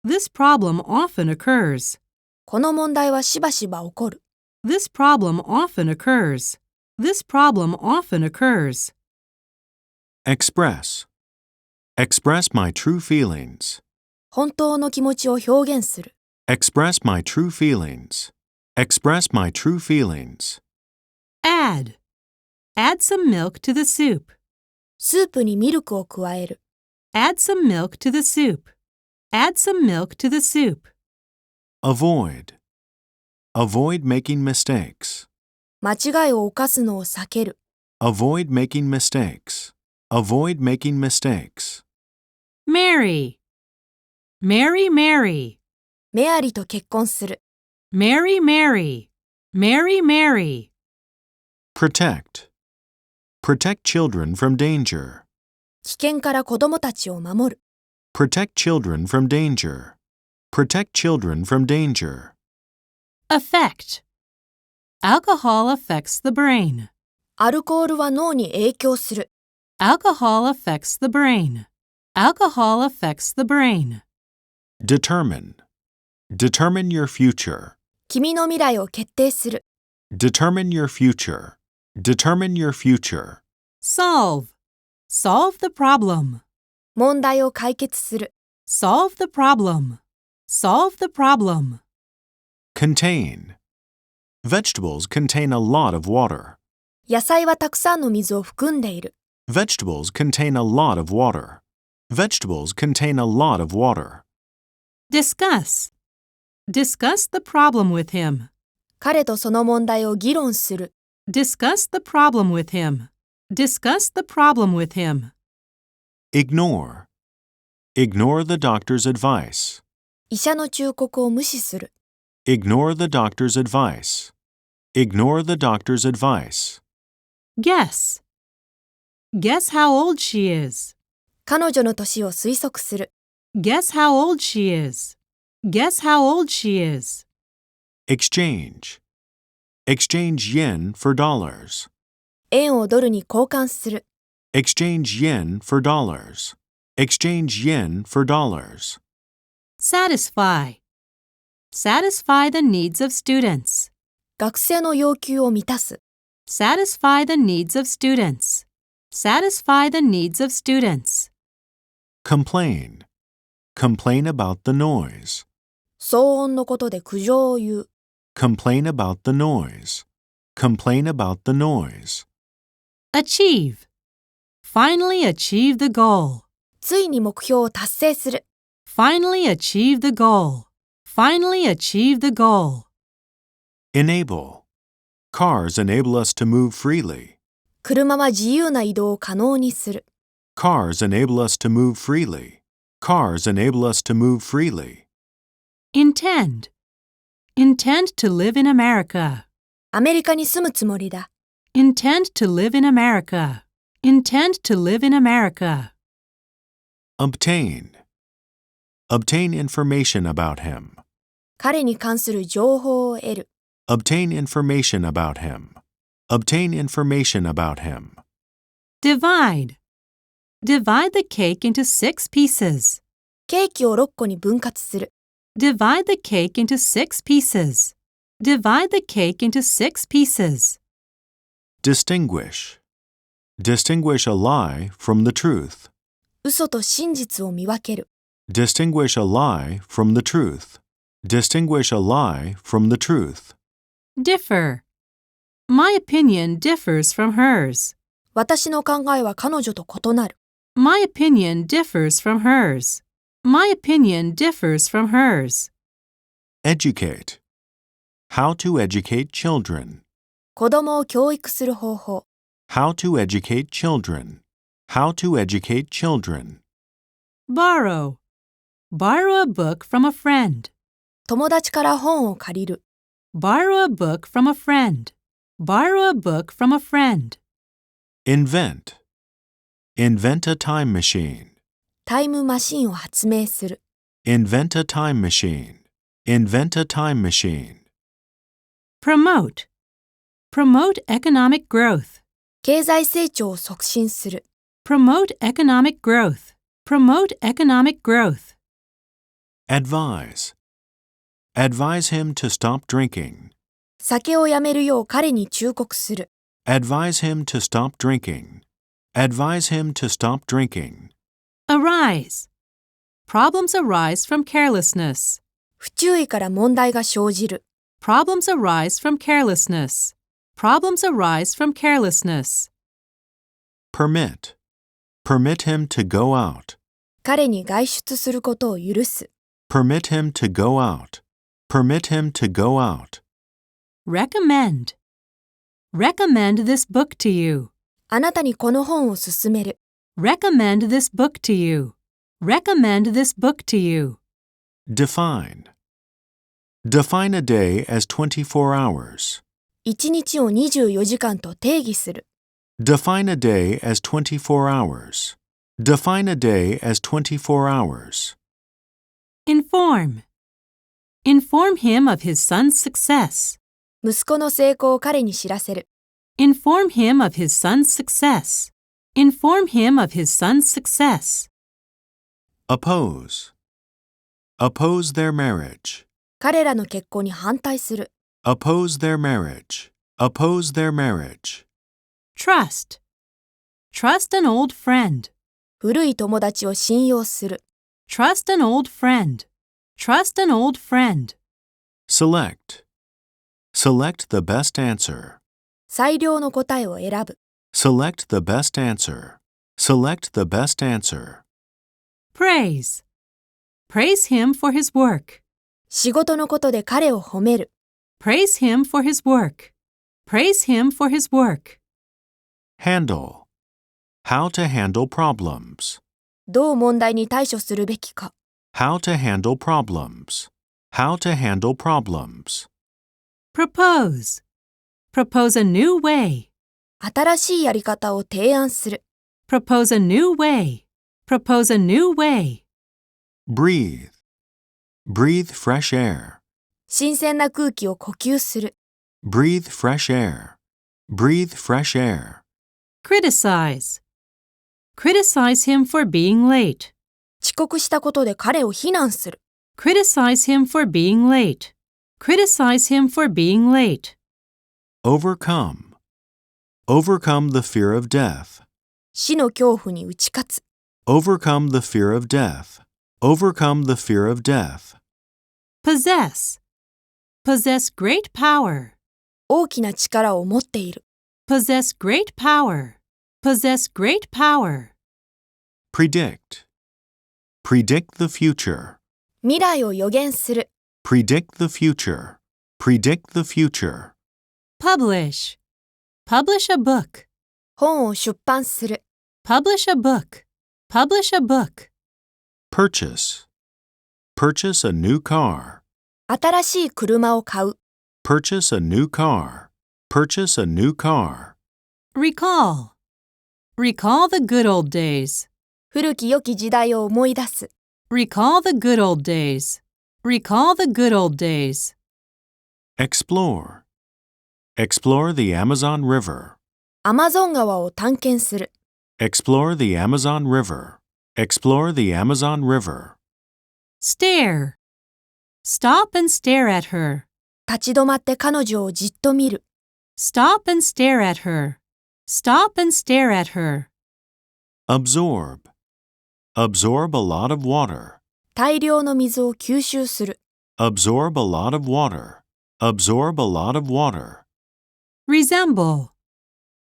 Speaker 1: This problem often occurs.
Speaker 2: この問題はしばしば起こる。
Speaker 1: This problem often occurs. This problem often occurs.
Speaker 3: Express. Express my true feelings.
Speaker 2: 本当の気持ちを表現する。
Speaker 3: Express my true feelings. Express my true feelings.
Speaker 1: Add. Add some milk to the soup.
Speaker 2: スープにミルクを加える。
Speaker 1: Add some milk to the soup. Add some milk to the soup.
Speaker 3: Avoid. Avoid making mistakes.
Speaker 2: 間違いを犯すのを避ける。
Speaker 3: Avoid making mistakes. Avoid making mistakes.
Speaker 1: Marry. Marry, marry.
Speaker 2: メアリと結婚する。
Speaker 1: Marry, marry. Marry, marry.
Speaker 3: Protect. Protect children from danger.
Speaker 2: 危険から子供たちを守る。
Speaker 3: Protect children from danger. Protect children from danger.
Speaker 1: Affect. Alcohol affects the brain.
Speaker 2: アルコールは脳に影響する。
Speaker 1: Alcohol affects the brain. Alcohol affects the brain.
Speaker 3: Determine. Determine your future.
Speaker 2: 君の未来を決定する。
Speaker 3: Determine your future. Determine your future.
Speaker 1: Solve. Solve the problem.
Speaker 2: 問題を解決する。
Speaker 1: Solve the problem. Solve the problem.
Speaker 3: Contain. Vegetables contain a lot of water.
Speaker 2: 野菜はたくさんの水を含んでいる。
Speaker 3: Vegetables contain a lot of water. Vegetables contain a lot of water.
Speaker 1: Discuss. Discuss the problem with him.
Speaker 2: 彼とその問題を議論する。
Speaker 1: Discuss the problem with him. Discuss the problem with him.
Speaker 3: Ignore. Ignore the doctor's advice.
Speaker 2: 医者の忠告を無視する。
Speaker 3: Ignore the doctor's advice. Ignore the doctor's advice.
Speaker 1: Guess. Guess how old she is.
Speaker 2: 彼女の年を推測する。
Speaker 1: Guess how old she is. Guess how old she is.
Speaker 3: Exchange. Exchange yen for dollars.
Speaker 2: 円をドルに交換する。
Speaker 3: Exchange yen for dollars. Exchange yen for dollars.
Speaker 1: Satisfy. Satisfy the needs of students.
Speaker 2: 学生の要求を満たす。
Speaker 1: Satisfy the needs of students. Satisfy the needs of students.
Speaker 3: Complain. Complain about the noise.
Speaker 2: 騒音のことで苦情を言う。
Speaker 3: Complain about the noise. Complain about the noise.
Speaker 1: Achieve. Finally achieve the goal.
Speaker 2: ついに目標を達成する。
Speaker 1: Finally achieve the goal. Finally achieve the goal.
Speaker 3: Enable. Cars enable us to move freely.
Speaker 2: 車は自由な移動を可能にする。
Speaker 3: Cars enable us to move freely. Cars enable us to move freely.
Speaker 1: Intend. Intend to live in America.
Speaker 2: アメリカに住むつもりだ。
Speaker 1: Intend to live in America. Intend to live in America.
Speaker 3: Obtain. Obtain information about him.
Speaker 2: 彼に関する情報を得る。
Speaker 3: Obtain information about him. Obtain information about him.
Speaker 1: Divide. Divide the cake into 6 pieces.
Speaker 2: ケーキを6個に分割する。
Speaker 1: Divide the cake into 6 pieces. Divide the cake into 6 pieces.
Speaker 3: Distinguish. Distinguish a lie from the truth.
Speaker 2: 嘘と真実を見分ける。
Speaker 3: Distinguish a lie from the truth. Distinguish a lie from the truth.
Speaker 1: Differ. My opinion differs from hers.
Speaker 2: 私の考えは彼女と異なる。
Speaker 1: My opinion differs from hers. My opinion differs from hers.
Speaker 3: Educate. How to educate children.
Speaker 2: 子供を教育する方法。
Speaker 3: How to educate children. How to educate children.
Speaker 1: Borrow. Borrow a book from a friend.
Speaker 2: 友達から本を借りる。
Speaker 1: Borrow a book from a friend. Borrow a book from a friend.
Speaker 3: Invent. Invent a time machine.
Speaker 2: タイムマシンを発明する。
Speaker 3: Invent a time machine. Invent a time machine.
Speaker 1: Promote. Promote economic growth.
Speaker 2: 経済成長を促進する。
Speaker 1: Promote economic growth. Promote economic growth.
Speaker 3: Advise. Advise him to stop drinking.
Speaker 2: 酒をやめるよう彼に忠告する。
Speaker 3: Advise him to stop drinking. Advise him to stop drinking.
Speaker 1: Arise. Problems arise from carelessness.
Speaker 2: 不注意から問題が生じる。
Speaker 1: Problems arise from carelessness. Problems arise from carelessness.
Speaker 3: Permit. Permit him to go out.
Speaker 2: 彼に外出することを許す。
Speaker 3: Permit him to go out. Permit him to go out.
Speaker 1: Recommend. Recommend this book to you.
Speaker 2: あなたにこの本を勧める。
Speaker 1: Recommend this book to you. Recommend this book to you.
Speaker 3: Define. Define a day as 24 hours.
Speaker 2: 1日を24時間と定義する。
Speaker 3: Define a day as 24 hours. Define a day as 24 hours.
Speaker 1: Inform. Inform him of his son's success.
Speaker 2: 息子の成功を彼に知らせる。
Speaker 1: Inform him of his son's success. Inform him of his son's success.
Speaker 3: Oppose. Oppose their marriage.
Speaker 2: 彼らの結婚に反対する。
Speaker 3: Oppose their marriage. Oppose their marriage.
Speaker 1: Trust. Trust an old friend.
Speaker 2: 古い友達を信用する。
Speaker 1: Trust an old friend. Trust an old friend.
Speaker 3: Select. Select the best answer.
Speaker 2: 最良の答えを選ぶ。
Speaker 3: Select the best answer. Select the best answer.
Speaker 1: Praise. Praise him for his work.
Speaker 2: 仕事のことで彼を褒める。
Speaker 1: Praise him for his work. Praise him for his work.
Speaker 3: Handle. How to handle problems.
Speaker 2: どう問題に対処するべきか。
Speaker 3: How to handle problems. How to handle problems.
Speaker 1: Propose. Propose a new way.
Speaker 2: 新しいやり方を提案する。
Speaker 1: Propose a new way. Propose a new way.
Speaker 3: Breathe. Breathe fresh air.
Speaker 2: 新鮮な空気を呼吸する。
Speaker 3: Breathe fresh air. Breathe fresh air.
Speaker 1: Criticize. Criticize him for being late.
Speaker 2: 遅刻したことで彼を非難する。
Speaker 1: Criticize him for being late. Criticize him for being late.
Speaker 3: Overcome. Overcome the fear of death.
Speaker 2: 死の恐怖に打ち勝つ。
Speaker 3: Overcome the fear of death. Overcome the fear of death.
Speaker 1: Possess. Possess great power.
Speaker 2: 大きな力を持っている。
Speaker 1: Possess great power. possess great power,
Speaker 3: Predict. Predict the future.
Speaker 2: 未来を予言する。
Speaker 3: Predict the future. Predict the future.
Speaker 1: publish, publish a book,
Speaker 2: 本を出版する。
Speaker 1: publish a book, publish a book,
Speaker 3: Purchase. Purchase a new car.
Speaker 2: 新しい車を買う。
Speaker 3: Purchase a new car. Purchase a new car.
Speaker 1: recall, recall the good old days,
Speaker 2: 古き良き時代を思い出す。
Speaker 1: recall the good old days, recall the good old days,
Speaker 3: Explore. Explore the Amazon River.
Speaker 2: アマゾン川を探検する。
Speaker 3: Explore the Amazon River. Explore the Amazon River.
Speaker 1: stare, stop and stare at her,
Speaker 2: 立ち止まって彼女をじっと見る。
Speaker 1: stop and stare at her, stop and stare at her,
Speaker 3: Absorb. Absorb a lot of water.
Speaker 2: 大量の水を吸収する。
Speaker 3: Absorb a lot of water. Absorb a lot of water.
Speaker 1: resemble,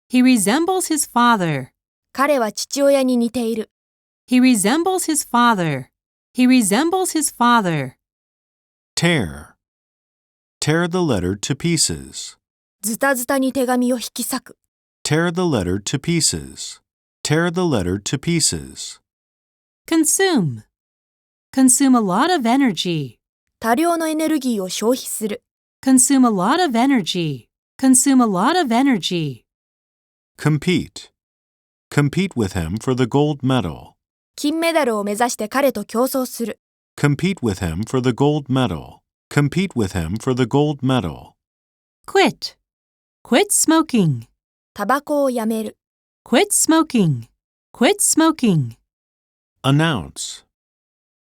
Speaker 1: he resembles his father,
Speaker 2: 彼は父親に似ている。
Speaker 1: he resembles his father, he resembles his father,
Speaker 3: Tear. Tear the letter to pieces.
Speaker 2: ズタズタに手紙を引き裂く。
Speaker 3: Tear the letter to pieces. Tear the letter to pieces.
Speaker 1: consume, consume a lot of energy,
Speaker 2: 多量のエネルギーを消費する。
Speaker 1: consume a lot of energy, consume a lot of energy,
Speaker 3: Compete. Compete with him for the gold medal.
Speaker 2: 金メダルを目指して彼と競争する。
Speaker 3: Compete with him for the gold medal. Compete with him for the gold medal.
Speaker 1: quit, quit smoking,
Speaker 2: タバコをやめる。
Speaker 1: quit smoking, quit smoking,
Speaker 3: Announce.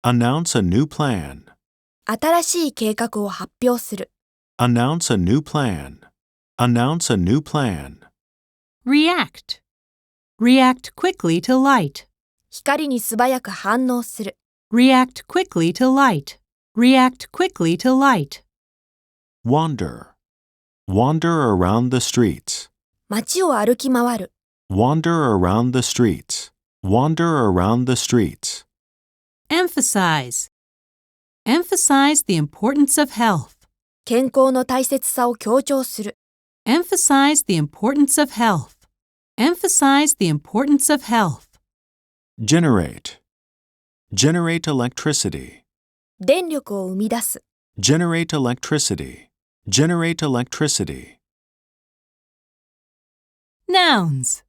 Speaker 3: Announce a new plan.
Speaker 2: 新しい計画を発表する。
Speaker 3: Announce a new plan. Announce a new plan.
Speaker 1: react, react quickly to light,
Speaker 2: 光に素早く反応する。
Speaker 1: react quickly to light, react quickly to light,
Speaker 3: Wander. Wander around the streets.
Speaker 2: 街を歩き回る。
Speaker 3: Wander around the streets. Wander around the streets.
Speaker 1: emphasize, emphasize the importance of health,
Speaker 2: 健康の大切さを強調する。
Speaker 1: emphasize the importance of health, emphasize the importance of health,
Speaker 3: Generate. Generate electricity.
Speaker 2: 電力を生み出す。
Speaker 3: Generate electricity. Generate electricity.
Speaker 1: nouns,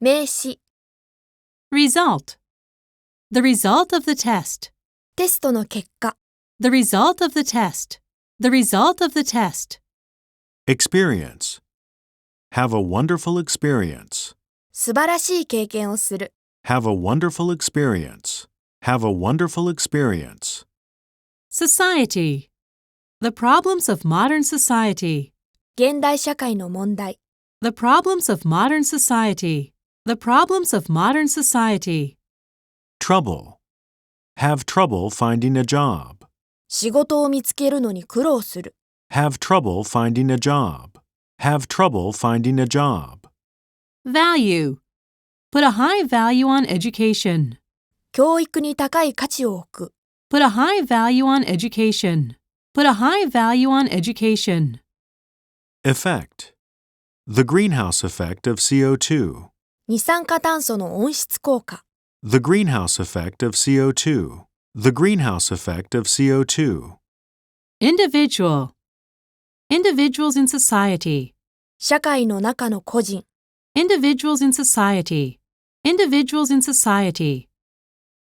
Speaker 2: 名詞。
Speaker 1: result, the result of the test,
Speaker 2: テストの結果。
Speaker 1: the result of the test, the result of the test,
Speaker 3: Experience. Have a wonderful experience.
Speaker 2: 素晴らしい経験をする。
Speaker 3: Have a wonderful experience. Have a wonderful experience.
Speaker 1: society, the problems of modern society,
Speaker 2: 現代社会の問題。
Speaker 1: the problems of modern society, the problems of modern society,
Speaker 3: Trouble. Have trouble finding a job.
Speaker 2: 仕事を見つけるのに苦労する。
Speaker 3: Have trouble finding a job. Have trouble finding a job.
Speaker 1: value, put a high value on education,
Speaker 2: 教育に高い価値を置く。
Speaker 1: put a high value on education, put a high value on education,
Speaker 3: Effect. The greenhouse effect of CO2.
Speaker 2: 二酸化炭素の温室効果。
Speaker 3: The greenhouse effect of CO2. The greenhouse effect of CO2.
Speaker 1: individual, individuals in society,
Speaker 2: 社会の中の個人。
Speaker 1: individuals in society, individuals in society,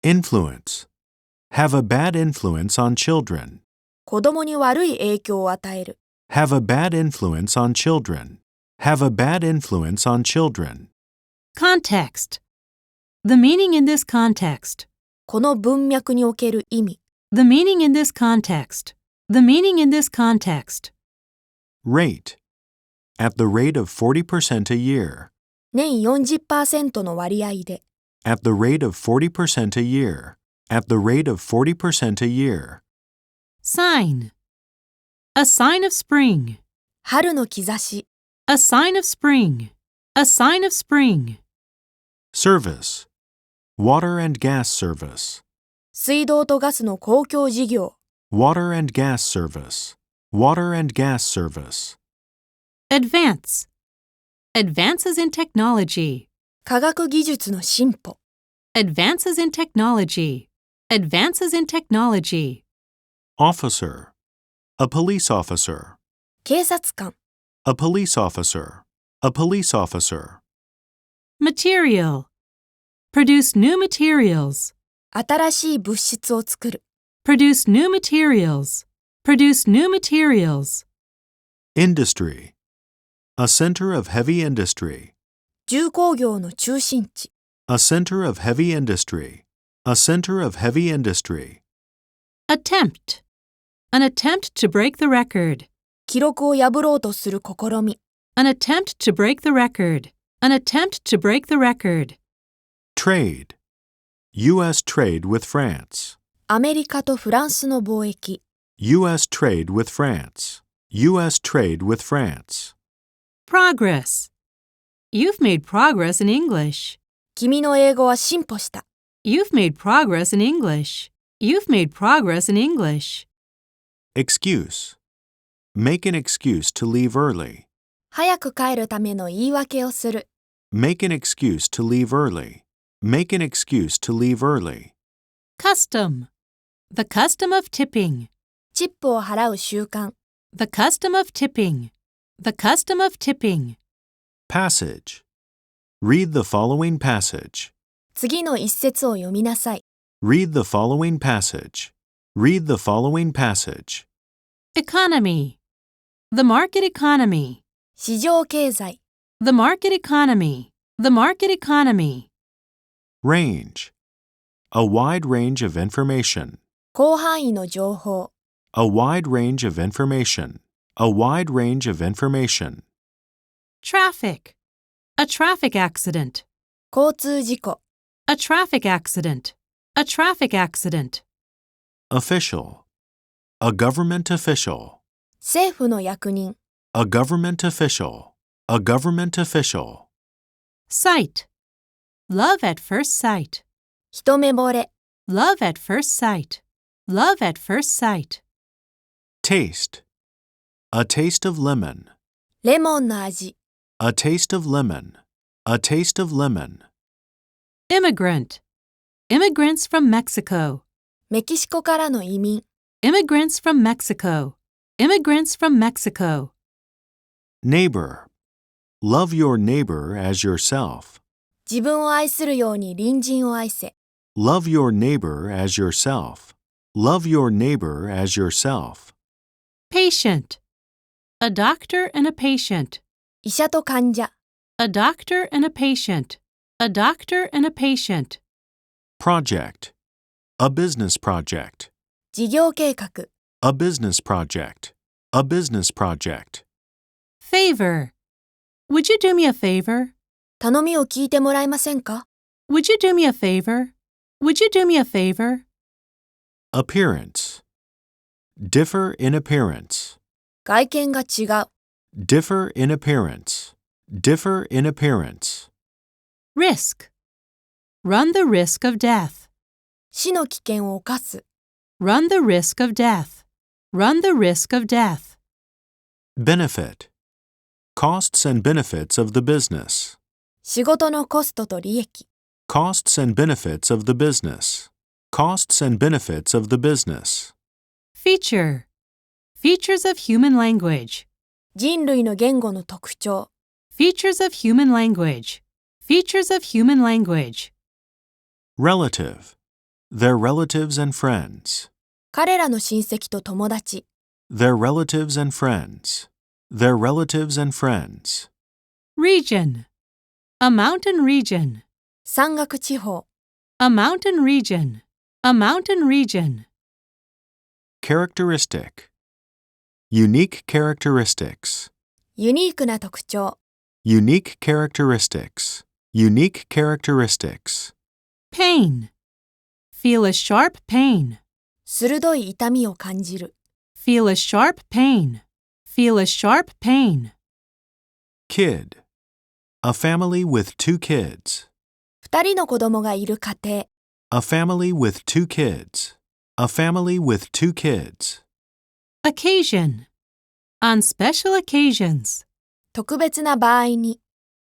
Speaker 3: Influence. Have a bad influence on children.
Speaker 2: 子供に悪い影響を与える。
Speaker 3: Have a bad influence on children. Have a bad influence on children.
Speaker 1: context, the meaning in this context,
Speaker 2: この文脈における意味。
Speaker 1: the meaning in this context, the meaning in this context,
Speaker 3: Rate. At the rate of 40% a year.
Speaker 2: 年 40% の割合で。
Speaker 3: At the rate of 40% a year. At the rate of 40% a year.
Speaker 1: sign, a sign of spring,
Speaker 2: 春の兆し。
Speaker 1: a sign of spring, a sign of spring,
Speaker 3: Service. Water and gas service.
Speaker 2: 水道とガスの公共事業。
Speaker 3: Water and gas service. Water and gas service.
Speaker 1: Advance. Advances in technology.
Speaker 2: 科学技術の進歩。
Speaker 1: Advances in technology. Advances in technology.
Speaker 3: Officer. A police officer.
Speaker 2: 警察官。
Speaker 3: A police officer. A police officer.
Speaker 1: Material. Produce new materials.
Speaker 2: 新しい物質を作る。
Speaker 1: Produce new materials. Produce new materials.
Speaker 3: Industry. A center of heavy industry.
Speaker 2: 重工業の中心地。
Speaker 3: A center of heavy industry. A center of heavy industry.
Speaker 1: Attempt. An attempt to break the record.
Speaker 2: 記録を破ろうとする試み。
Speaker 1: An attempt to break the record. An attempt to break the record.
Speaker 3: Trade. U.S. trade with France.
Speaker 2: アメリカとフランスの貿易。
Speaker 3: U.S. trade with France. U.S. trade with France.
Speaker 1: Progress. You've made progress in English.
Speaker 2: 君の英語は進歩した。
Speaker 1: You've made progress in English. You've made progress in English.
Speaker 3: Excuse. Make an excuse to leave early.
Speaker 2: 早く帰るための言い訳をする。
Speaker 3: Make an excuse to leave early. Make an excuse to leave early.
Speaker 1: Custom. The custom of tipping.
Speaker 2: チップを払う習慣。
Speaker 1: The custom of tipping. The custom of tipping.
Speaker 3: Passage. Read the following passage.
Speaker 2: 次の一節を読みなさい。
Speaker 3: Read the following passage. Read the following passage.
Speaker 1: Economy. The market economy.
Speaker 2: 市場経済。
Speaker 1: The market economy. The market economy.
Speaker 3: Range. A wide range of information.
Speaker 2: 広範囲の情報。
Speaker 3: A wide range of information. A wide range of information.
Speaker 1: Traffic. A traffic accident.
Speaker 2: 交通事故。
Speaker 1: A traffic accident. A traffic accident.
Speaker 3: Official. A government official.
Speaker 2: 政府の役人。
Speaker 3: A government official. A government official.
Speaker 1: Sight. Love at first sight.
Speaker 2: 一目惚れ。
Speaker 1: Love at first sight. Love at first sight.
Speaker 3: Taste. A taste of lemon.
Speaker 2: レモンの味。
Speaker 3: A taste of lemon. A taste of lemon.
Speaker 1: Immigrant. Immigrants from Mexico.
Speaker 2: メキシコからの移民。
Speaker 1: Immigrants from Mexico. Immigrants from Mexico.
Speaker 3: Neighbor. Love your neighbor as yourself.
Speaker 2: 自分を愛するように隣人を愛せ。
Speaker 3: Love your neighbor as yourself. Love your neighbor as yourself.
Speaker 1: Patient. A doctor and a patient.
Speaker 2: 医者と患者。
Speaker 1: A doctor and a patient. A doctor and a patient.
Speaker 3: Project. A business project.
Speaker 2: 事業計画。
Speaker 3: A business project. A business project.
Speaker 1: Favor. Would you do me a favor?
Speaker 2: 頼みを聞いてもらえませんか？
Speaker 1: Would you do me a favor? Would you do me a favor?
Speaker 3: Appearance. Differ in appearance.
Speaker 2: 外見が違う。
Speaker 3: Differ in appearance. Differ in appearance.
Speaker 1: Risk. Run the risk of death.
Speaker 2: 死の危険を冒す。
Speaker 1: Run the risk of death. Run the risk of death.
Speaker 3: Benefit. Costs and benefits of the business.
Speaker 2: 仕事のコストと利益。
Speaker 3: Costs and benefits of the business. Costs and benefits of the business.
Speaker 1: Feature. Features of human language.
Speaker 2: 人類の言語の特徴。
Speaker 1: Features of human language. Features of human language.
Speaker 3: Relative. Their relatives and friends.
Speaker 2: 彼らの親戚と友達。
Speaker 3: Their relatives and friends. Their relatives and friends.
Speaker 1: Region. A mountain region.
Speaker 2: 山岳地方。
Speaker 1: A mountain region. A mountain region.
Speaker 3: Characteristic. Unique characteristics.
Speaker 2: ユニークな特徴。
Speaker 3: Unique characteristics. Unique characteristics.
Speaker 1: Pain. Feel a sharp pain.
Speaker 2: 鋭い痛みを感じる。
Speaker 1: Feel a sharp pain. Feel a sharp pain.
Speaker 3: Kid. A family with 2 kids.
Speaker 2: 二人の子供がいる家庭。
Speaker 3: A family with two kids. A family with two kids.
Speaker 1: Occasion. On special occasions.
Speaker 2: 特別な場合に。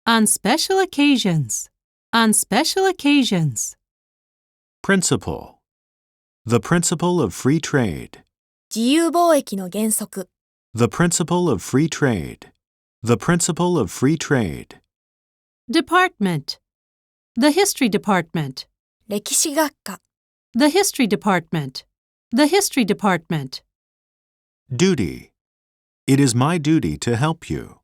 Speaker 1: On special occasions. On special occasions.
Speaker 3: Principle. The principle of free trade.
Speaker 2: 自由貿易の原則。
Speaker 3: The principle of free trade. The principle of free trade.
Speaker 1: Department. The history department.
Speaker 2: 歴史学科。
Speaker 1: The history department. The history department.
Speaker 3: Duty. It is my duty to help you.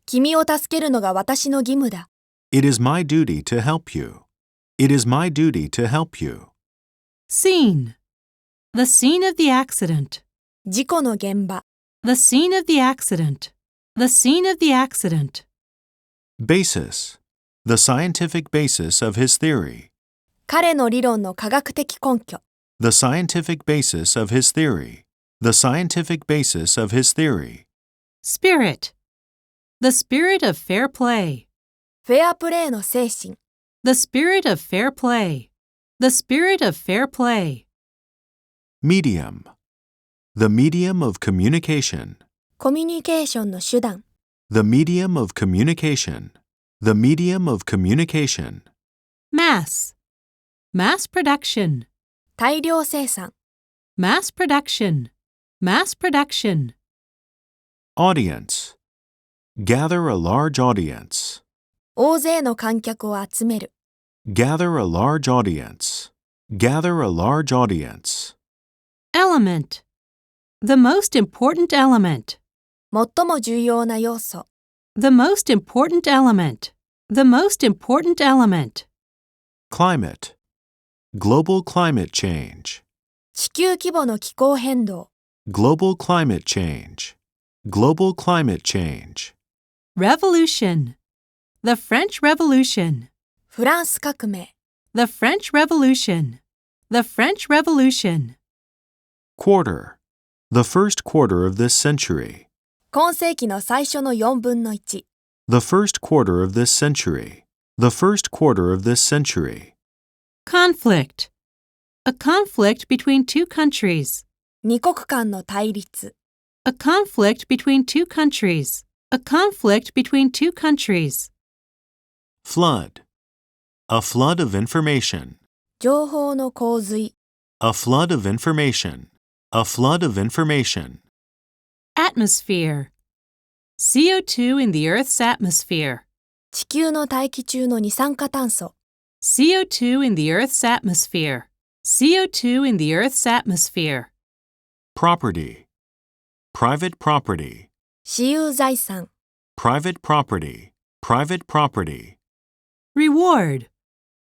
Speaker 2: 君を助けるのが私の義務だ。
Speaker 3: It is my duty to help you. It is my duty to help you.
Speaker 1: Scene. The scene of the accident.
Speaker 2: 事故の現場。
Speaker 1: The scene of the accident. The scene of the accident.
Speaker 3: Basis. The scientific basis of his theory.
Speaker 2: 彼の理論の科学的根拠。
Speaker 3: The scientific basis of his theory. The scientific basis of his theory.
Speaker 1: Spirit. The spirit of fair play.
Speaker 2: フェアプレーの精神。
Speaker 1: The spirit of fair play. The spirit of fair play.
Speaker 3: Medium. The medium of communication.
Speaker 2: コミュニケーションの手段。
Speaker 3: The medium of communication. The medium of communication.
Speaker 1: Mass. Mass production.
Speaker 2: 大量生産。
Speaker 1: Mass production. Mass production.
Speaker 3: Audience. Gather a large audience.
Speaker 2: 大勢の観客を集める。
Speaker 3: Gather a large audience. Gather a large audience.
Speaker 1: Element. The most important element.
Speaker 2: 最も重要な要素。
Speaker 1: The most important element. The most important element.
Speaker 3: Climate. Global climate change.
Speaker 2: 地球規模の気候変動。
Speaker 3: Global climate change. Global climate change.
Speaker 1: Revolution. The French Revolution.
Speaker 2: フランス革命。
Speaker 1: The French Revolution. The French Revolution.
Speaker 3: Quarter. The first quarter of this century.
Speaker 2: 今世紀の最初の4分の1。
Speaker 3: The first quarter of this century. The first quarter of this century.
Speaker 1: Conflict. A conflict between two countries.
Speaker 2: 二国間の対立。
Speaker 1: A conflict between two countries. A conflict between two countries.
Speaker 3: Flood. A flood of information.
Speaker 2: 情報の洪水。
Speaker 3: A flood of information. A flood of information.
Speaker 1: Atmosphere. CO2 in the Earth's atmosphere.
Speaker 2: 地球の大気中の二酸化炭素。
Speaker 1: CO2 in the Earth's atmosphere. CO2 in the Earth's atmosphere.
Speaker 3: Property. Private property.
Speaker 2: 私有財産。
Speaker 3: Private property. Private property.
Speaker 1: Reward.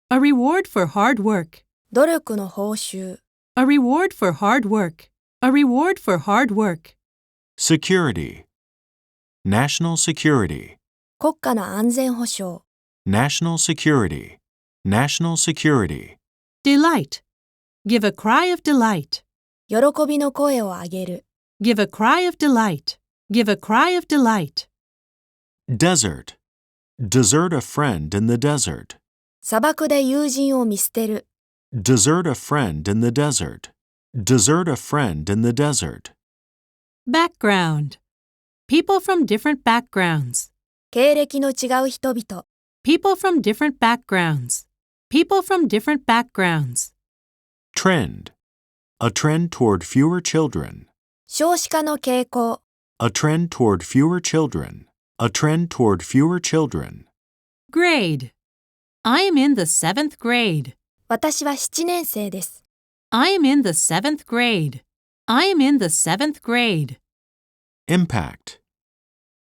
Speaker 1: A reward for hard work.
Speaker 2: 努力の報酬。
Speaker 1: A reward for hard work. A reward for hard work.
Speaker 3: Security. National security.
Speaker 2: 国家の安全保障。
Speaker 3: National security. National security.
Speaker 1: Delight. Give a cry of delight.
Speaker 2: 喜びの声を上げる。
Speaker 1: Give a cry of delight. Give a cry of delight.
Speaker 3: Desert. Desert a friend in the desert.
Speaker 2: 砂漠で友人を見捨てる。
Speaker 3: Desert a friend in the desert. Desert a friend in the desert.
Speaker 1: Background. People from different backgrounds.
Speaker 2: 経歴の違う人々。
Speaker 1: People from different backgrounds. People from different backgrounds.
Speaker 3: Trend. A trend toward fewer children.
Speaker 2: 少子化の傾向。
Speaker 3: A trend toward fewer children. A trend toward fewer children.
Speaker 1: Grade. I am in the 7th grade.
Speaker 2: 私は7年生です。
Speaker 1: I am in the 7th grade. I am in the 7th grade.
Speaker 3: Impact.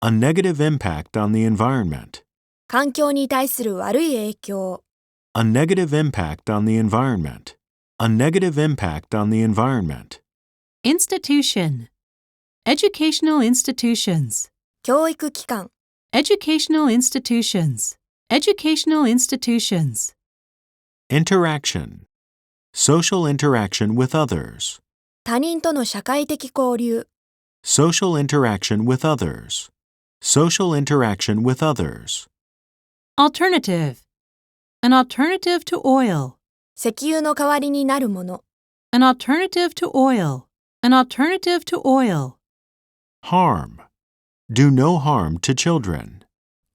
Speaker 3: A negative impact on the environment.
Speaker 2: 環境に対する悪い影響。
Speaker 3: A negative impact on the environment. A negative impact on the environment.
Speaker 1: Institution. Educational institutions.
Speaker 2: 教育機関。
Speaker 1: Educational institutions. Educational institutions.
Speaker 3: Interaction. Social interaction with others.
Speaker 2: 他人との社会的交流。
Speaker 3: Social interaction with others. Social interaction with others.
Speaker 1: Alternative. An alternative to oil.
Speaker 2: 石油の代わりになるもの。
Speaker 1: An alternative to oil. An alternative to oil.
Speaker 3: Harm. Do no harm to children.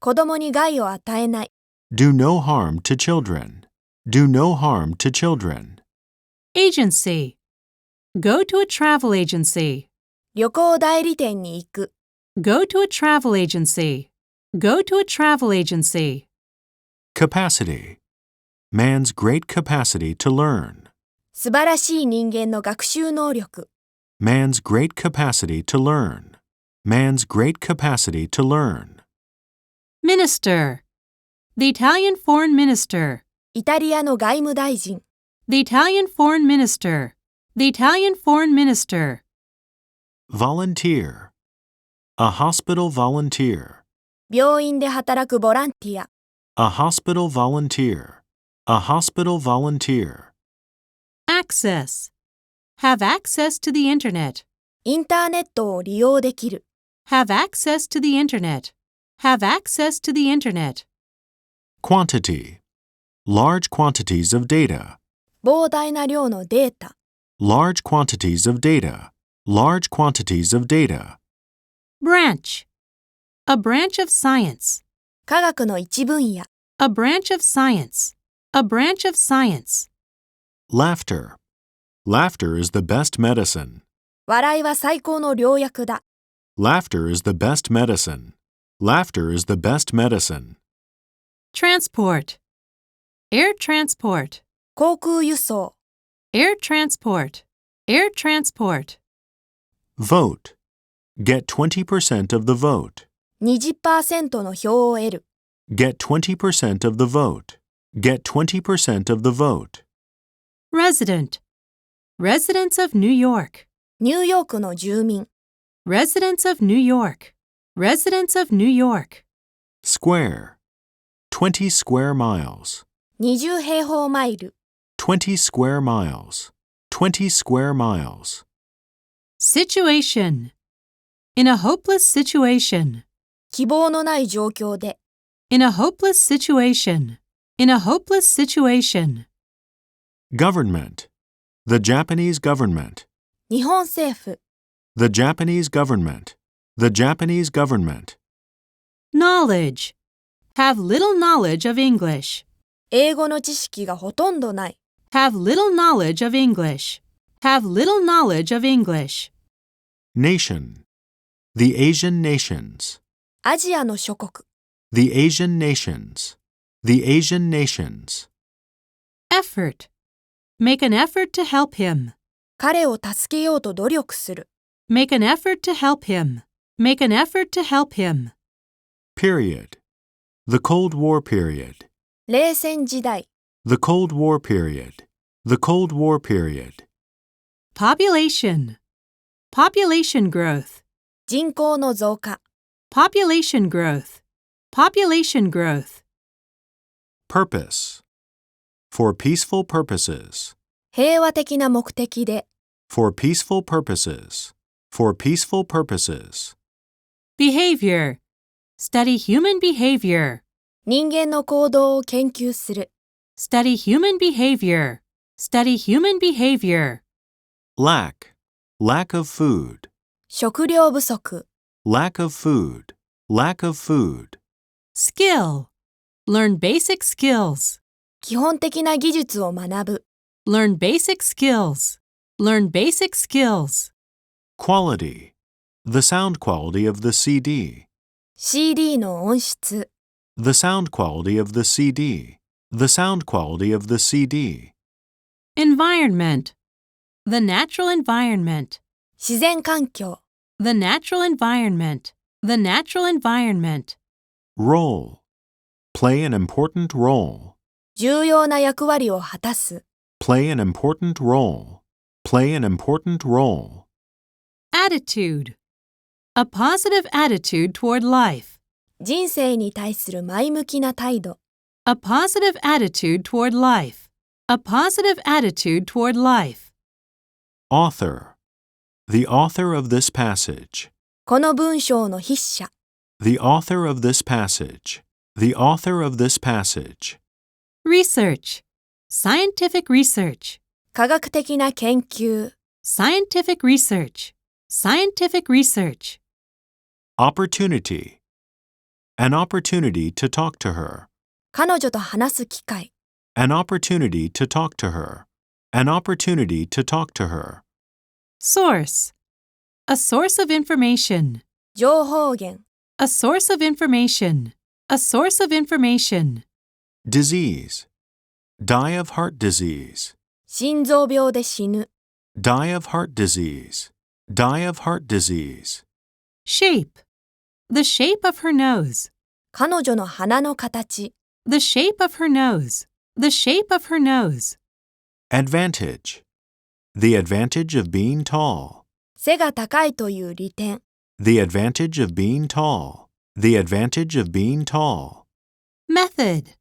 Speaker 2: 子供に害を与えない。
Speaker 3: Do no harm to children. Do no harm to children.
Speaker 1: Agency. Go to a travel agency.
Speaker 2: 旅行代理店に行く。
Speaker 1: Go to a travel agency. Go to a travel agency.
Speaker 3: Capacity. Man's great capacity to learn.
Speaker 2: 素晴らしい人間の学習能力。
Speaker 3: Man's great capacity to learn. Man's great capacity to learn.
Speaker 1: Minister. The Italian foreign minister.
Speaker 2: イタリアの外務大臣。
Speaker 1: The Italian foreign minister. The Italian foreign minister.
Speaker 3: Volunteer. A hospital volunteer.
Speaker 2: 病院で働くボランティア。
Speaker 3: A hospital volunteer. A hospital volunteer.
Speaker 1: Access. Have access to the internet.
Speaker 2: インターネットを利用できる。
Speaker 1: Have access to the internet. Have access to the internet.
Speaker 3: Quantity. Large quantities of data.
Speaker 2: 膨大な量のデータ。
Speaker 3: Large quantities of data. Large quantities of data.
Speaker 1: Branch. A branch of science.
Speaker 2: 科学の一分野。
Speaker 1: A branch of science. A branch of science.
Speaker 3: Laughter. Laughter is the best medicine.
Speaker 2: 笑いは最高の良薬だ。
Speaker 3: Laughter is the best medicine. Laughter is the best medicine.
Speaker 1: Transport. Air transport.
Speaker 2: 航空輸送。
Speaker 1: Air transport. Air transport.
Speaker 3: Vote. Get 20% of the vote.
Speaker 2: 20% の票を得る。
Speaker 3: Get 20% of the vote. Get 20% of the vote.
Speaker 1: Resident. Residents of New York.
Speaker 2: ニューヨークの住民。
Speaker 1: Residents of New York. Residents of New York.
Speaker 3: Square. 20 square miles.
Speaker 2: 20平方マイル。
Speaker 3: 20 square miles. 20 square miles.
Speaker 1: Situation. In a hopeless situation.
Speaker 2: 希望のない状況で。
Speaker 1: In a hopeless situation. In a hopeless situation.
Speaker 3: Government. The Japanese government.
Speaker 2: 日本政府。
Speaker 3: The Japanese government. The Japanese government.
Speaker 1: Knowledge. Have little knowledge of English.
Speaker 2: 英語の知識がほとんどない。
Speaker 1: Have little knowledge of English. Have little knowledge of English.
Speaker 3: Nation. The Asian nations.
Speaker 2: アジアの諸国。
Speaker 3: The Asian nations. The Asian nations.
Speaker 1: Effort. Make an effort to help him.
Speaker 2: 彼を助けようと努力する。
Speaker 1: Make an effort to help him. Make an effort to help him.
Speaker 3: Period. The Cold War period.
Speaker 2: 冷戦時代。
Speaker 3: The Cold War period. The Cold War period.
Speaker 1: Population. Population growth.
Speaker 2: 人口の増加。
Speaker 1: Population growth. Population growth.
Speaker 3: Purpose. For peaceful purposes.
Speaker 2: 平和的な目的で。
Speaker 3: For peaceful purposes. For peaceful purposes.
Speaker 1: Behavior. Study human behavior.
Speaker 2: 人間の行動を研究する。
Speaker 1: Study human behavior. Study human behavior.
Speaker 3: Lack. Lack of food.
Speaker 2: 食料不足。
Speaker 3: Lack of food. Lack of food.
Speaker 1: Skill. Learn basic skills.
Speaker 2: 基本的な技術を学ぶ。
Speaker 1: Learn basic skills. Learn basic skills.
Speaker 3: Quality. The sound quality of the CD.
Speaker 2: CD の音質。
Speaker 3: The sound quality of the CD. The sound quality of the CD.
Speaker 1: Environment. The natural environment.
Speaker 2: 自然環境。
Speaker 1: The natural environment. The natural environment.
Speaker 3: Role. Play an important role.
Speaker 2: 重要な役割を果たす。
Speaker 3: Play an important role. Play an important role.
Speaker 1: Attitude. A positive attitude toward life.
Speaker 2: 人生に対する前向きな態度。
Speaker 1: A positive attitude toward life. A positive attitude toward life.
Speaker 3: Author. The author of this passage.
Speaker 2: この文章の筆者。
Speaker 3: The author of this passage. The author of this passage.
Speaker 1: Research. Scientific research.
Speaker 2: 科学的な研究。
Speaker 1: Scientific research. Scientific research.
Speaker 3: Opportunity. An opportunity to talk to her.
Speaker 2: 彼女と話す機会。
Speaker 3: An opportunity to talk to her. An opportunity to talk to her.
Speaker 1: Source. A source of information.
Speaker 2: 情報源。
Speaker 1: A source of information. A source of information.
Speaker 3: Disease. Die of heart disease.
Speaker 2: 心臓病で死ぬ。
Speaker 3: Die of heart disease. Die of heart disease.
Speaker 1: Shape. The shape of her nose.
Speaker 2: 彼女の鼻の形。
Speaker 1: The shape of her nose. The shape of her nose.
Speaker 3: Advantage. The advantage of being tall.
Speaker 2: 背が高いという利点。
Speaker 3: The advantage of being tall. The advantage of being tall.
Speaker 1: Method.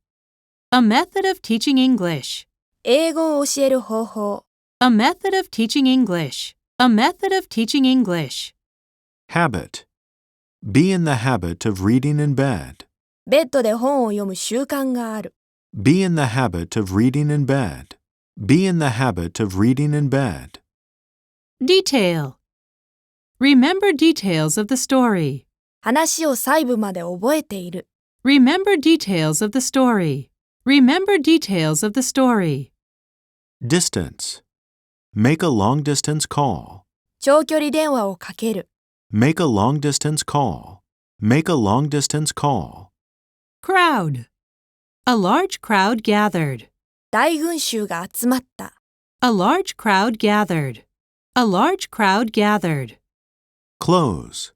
Speaker 1: A method of teaching English.
Speaker 2: 英語を教える方法。
Speaker 1: A method of teaching English. A method of teaching English.
Speaker 3: Habit. Be in the habit of reading in bed.
Speaker 2: ベッドで本を読む習慣がある。
Speaker 3: Be in the habit of reading in bed. Be in the habit of reading in bed.
Speaker 1: Detail. Remember details of the story.
Speaker 2: 話を細部まで覚えている。
Speaker 1: Remember details of the story. Remember details of the story.
Speaker 3: Distance. Make a long distance call.
Speaker 2: 長距離電話をかける。
Speaker 3: Make a long distance call. Make a long distance call.
Speaker 1: Crowd. A large crowd gathered.
Speaker 2: 大群衆が集まった。
Speaker 1: A large crowd gathered. A large crowd gathered.
Speaker 3: Clothes.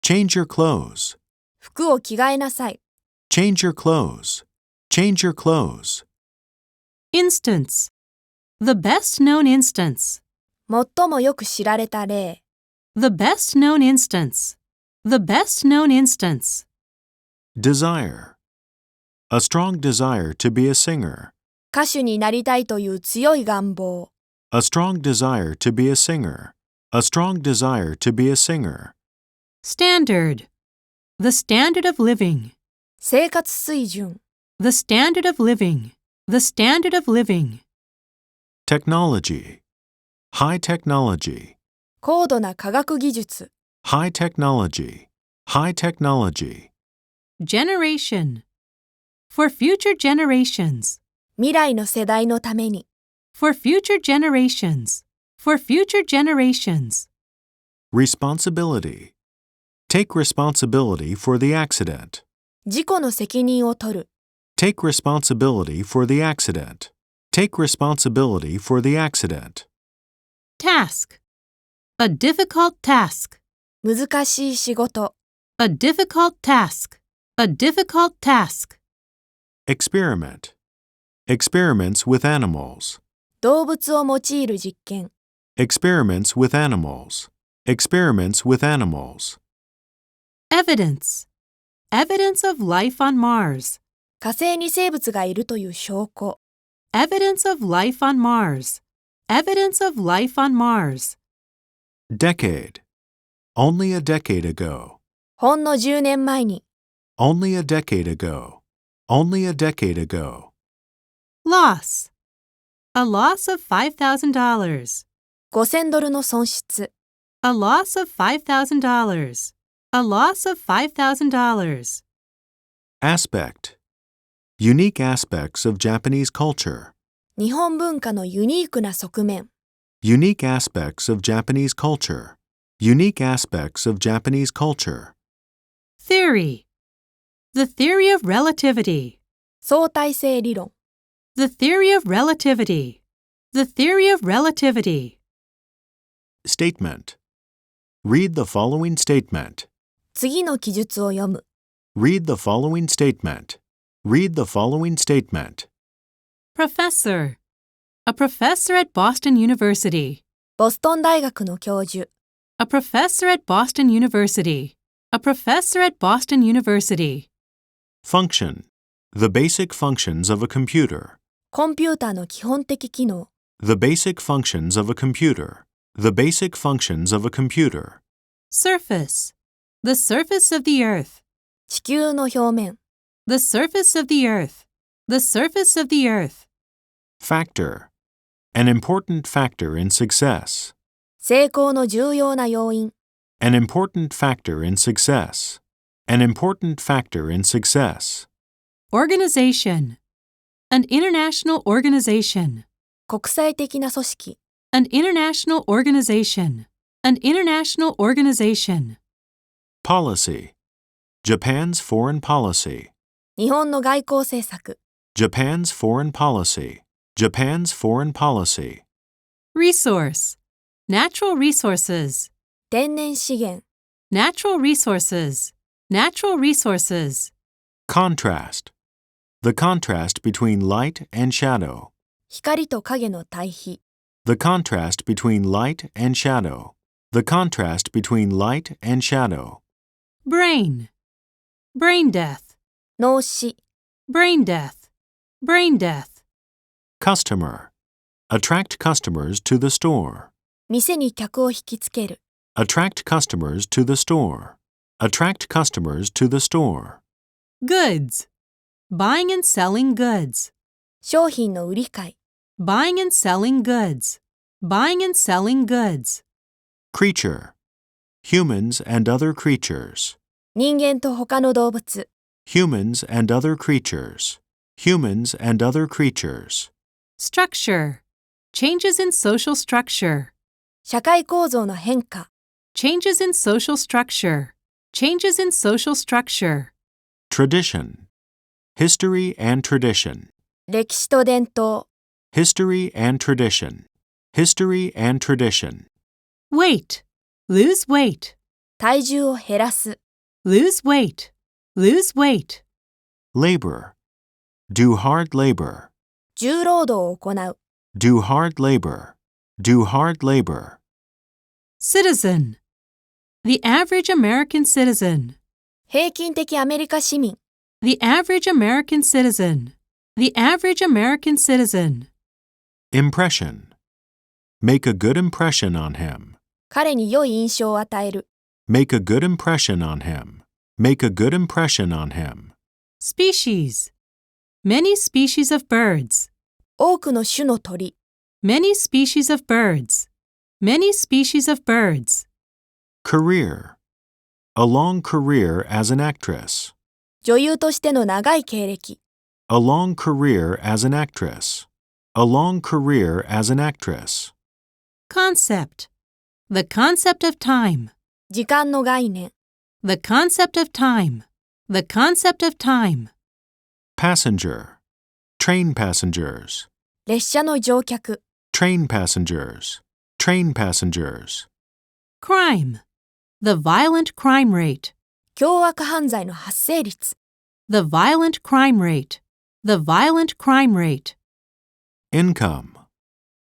Speaker 3: Change your clothes.
Speaker 2: 服を着替えなさい。
Speaker 3: Change your clothes. Change your clothes.
Speaker 1: Instance. The best known instance.
Speaker 2: 最もよく知られた例。
Speaker 1: The best known instance. The best known instance.
Speaker 3: Desire. A strong desire to be a singer.
Speaker 2: 歌手になりたいという強い願望。
Speaker 3: A strong desire to be a singer. A strong desire to be a singer.
Speaker 1: Standard. The standard of living.
Speaker 2: 生活水準。
Speaker 1: The standard of living. The standard of living.
Speaker 3: Technology. High technology.
Speaker 2: 高度な科学技術。
Speaker 3: High technology. High technology.
Speaker 1: Generation. For future generations.
Speaker 2: 未来の世代のために。
Speaker 1: For future generations. For future generations.
Speaker 3: Responsibility. Take responsibility for the accident.
Speaker 2: 事故の責任を取る。
Speaker 3: Take responsibility for the accident. Take responsibility for the accident.
Speaker 1: Task. A difficult task.
Speaker 2: 難しい仕事。
Speaker 1: A difficult task. A difficult task.
Speaker 3: Experiment. Experiments with animals.
Speaker 2: 動物を用いる実験。
Speaker 3: Experiments with animals. Experiments with animals.
Speaker 1: Evidence. Evidence of life on Mars.
Speaker 2: 火星に生物がいるという証拠。
Speaker 1: Evidence of life on Mars. Evidence of life on Mars.
Speaker 3: Decade. Only a decade ago.
Speaker 2: ほんの10年前に。
Speaker 3: Only a decade ago. Only a decade ago.
Speaker 1: Loss. A loss of $5,000.
Speaker 2: $5,000の損失。
Speaker 1: A loss of $5,000. A loss of $5,000.
Speaker 3: Aspect. Unique aspects of Japanese culture.
Speaker 2: 日本文化のユニークな側面。
Speaker 3: Unique aspects of Japanese culture. Unique aspects of Japanese culture.
Speaker 1: Theory. The theory of relativity.
Speaker 2: 相対性理論。
Speaker 1: The theory of relativity. The theory of relativity.
Speaker 3: Statement. Read the following statement.
Speaker 2: 次の記述を読む。
Speaker 3: Read the following statement. Read the following statement.
Speaker 1: Professor. A professor at Boston University.
Speaker 2: ボストン大学の教授。
Speaker 1: A professor at Boston University. A professor at Boston University.
Speaker 3: Function. The basic functions of a computer.
Speaker 2: コンピューターの基本的機能。
Speaker 3: The basic functions of a computer. The basic functions of a computer.
Speaker 1: Surface. The surface of the earth.
Speaker 2: 地球の表面。
Speaker 1: The surface of the earth. The surface of the earth.
Speaker 3: Factor. An important factor in success.
Speaker 2: 成功の重要な要因。
Speaker 3: An important factor in success. An important factor in success.
Speaker 1: Organization. An international organization.
Speaker 2: 国際的な組織。
Speaker 1: An international organization. An international organization.
Speaker 3: Policy. Japan's foreign policy.
Speaker 2: 日本の外交政策。
Speaker 3: Japan's foreign policy. Japan's foreign policy.
Speaker 1: Resource. Natural resources.
Speaker 2: 天然資源。
Speaker 1: Natural resources. Natural resources.
Speaker 3: Contrast. The contrast between light and shadow.
Speaker 2: 光と影の対比。
Speaker 3: The contrast between light and shadow. The contrast between light and shadow.
Speaker 1: Brain. Brain death.
Speaker 2: 脳死。
Speaker 1: Brain death. Brain death.
Speaker 3: Customer. Attract customers to the store.
Speaker 2: 店に客を引きつける。
Speaker 3: Attract customers to the store. Attract customers to the store.
Speaker 1: Goods. Buying and selling goods.
Speaker 2: 商品の売り買い。
Speaker 1: Buying and selling goods. Buying and selling goods.
Speaker 3: Creature. Humans and other creatures.
Speaker 2: 人間と他の動物。
Speaker 3: Humans and other creatures. Humans and other creatures.
Speaker 1: Structure. Changes in social structure.
Speaker 2: 社会構造の変化。
Speaker 1: Changes in social structure. Changes in social structure.
Speaker 3: Tradition. History and tradition.
Speaker 2: 歴史と伝統。
Speaker 3: History and tradition. History and tradition.
Speaker 1: Weight. Lose weight.
Speaker 2: 体重を減らす。
Speaker 1: Lose weight. Lose weight.
Speaker 3: Labor. Do hard labor.
Speaker 2: 重労働を行う。
Speaker 3: Do hard labor. Do hard labor.
Speaker 1: Citizen. The average American citizen.
Speaker 2: 平均的アメリカ市民。
Speaker 1: The average American citizen. The average American citizen.
Speaker 3: Impression. Make a good impression on him.
Speaker 2: 彼に良い印象を与える。
Speaker 3: Make a good impression on him. Make a good impression on him.
Speaker 1: Species. Many species of birds.
Speaker 2: 多くの種の鳥。
Speaker 1: Many species of birds. Many species of birds.
Speaker 3: Career. A long career as an actress.
Speaker 2: 女優としての長い経歴。
Speaker 3: A long career as an actress. A long career as an actress.
Speaker 1: Concept. The concept of time.
Speaker 2: 時間の概念。
Speaker 1: The concept of time. The concept of time.
Speaker 3: Passenger. Train passengers.
Speaker 2: 列車の乗客。
Speaker 3: Train passengers. Train passengers.
Speaker 1: Crime. The violent crime rate.
Speaker 2: 凶悪犯罪の発生率。
Speaker 1: The violent crime rate. The violent crime rate.
Speaker 3: Income.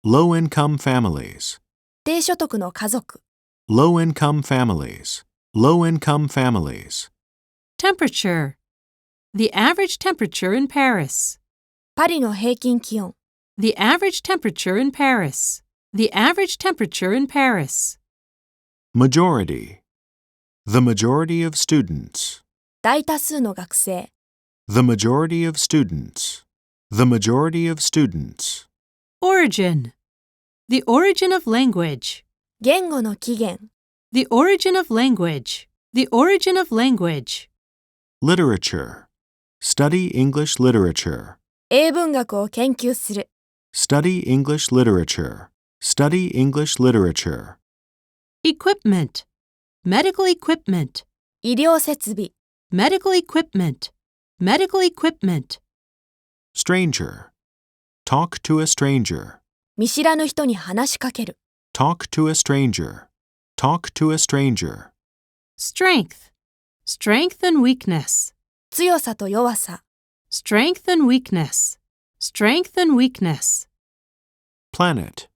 Speaker 3: Low-income families.
Speaker 2: 低所得の家族。
Speaker 3: Low-income families. Low-income families.
Speaker 1: Temperature. The average temperature in Paris.
Speaker 2: パリの平均気温。
Speaker 1: The average temperature in Paris. The average temperature in Paris.
Speaker 3: Majority. The majority of students.
Speaker 2: 大多数の学生。
Speaker 3: The majority of students. The majority of students.
Speaker 1: Origin. The origin of language.
Speaker 2: 言語の起源。
Speaker 1: The origin of language. The origin of language.
Speaker 3: Literature. Study English literature.
Speaker 2: 英文学を研究する。
Speaker 3: Study English literature. Study English literature.
Speaker 1: Equipment. Medical equipment.
Speaker 2: 医療設備。
Speaker 1: Medical equipment. Medical equipment.
Speaker 3: Stranger. Talk to a stranger.
Speaker 2: 見知らぬ人に話しかける。
Speaker 3: Talk to a stranger. Talk to a stranger.
Speaker 1: Strength. Strength and weakness.
Speaker 2: 強さと弱さ。
Speaker 1: Strength and weakness. Strength and weakness.
Speaker 3: Planet.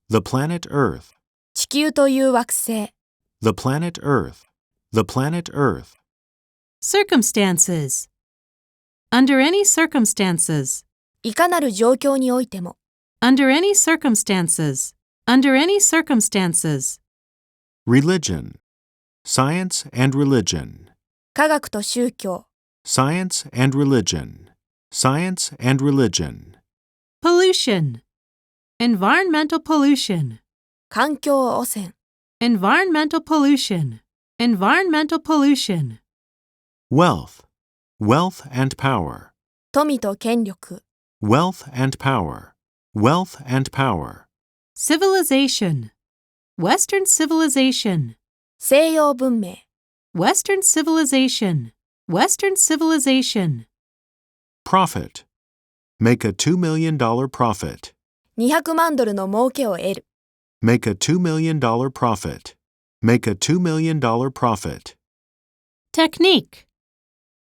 Speaker 3: The planet Earth.
Speaker 2: 地球という惑星。
Speaker 3: The planet Earth. The planet Earth.
Speaker 1: Circumstances. Under any circumstances.
Speaker 2: いかなる状況においても。
Speaker 1: Under any circumstances. Under any circumstances.
Speaker 3: Religion. Science and religion.
Speaker 2: 科学と宗教。
Speaker 3: Science and religion. Science and religion.
Speaker 1: Pollution. Environmental pollution.
Speaker 2: 環境汚染、
Speaker 1: Environmental pollution. Environmental pollution.
Speaker 3: Wealth. Wealth and power.
Speaker 2: 富と権力、
Speaker 3: Wealth and power. Wealth and power.
Speaker 1: Civilization. Western civilization.
Speaker 2: 西洋文明、
Speaker 1: Western civilization. Western civilization.
Speaker 3: Profit. Make a $2 million profit.
Speaker 2: 200万ドルの儲けを得る、
Speaker 3: Make a $2 million profit. Make a $2 million profit.
Speaker 1: Technique.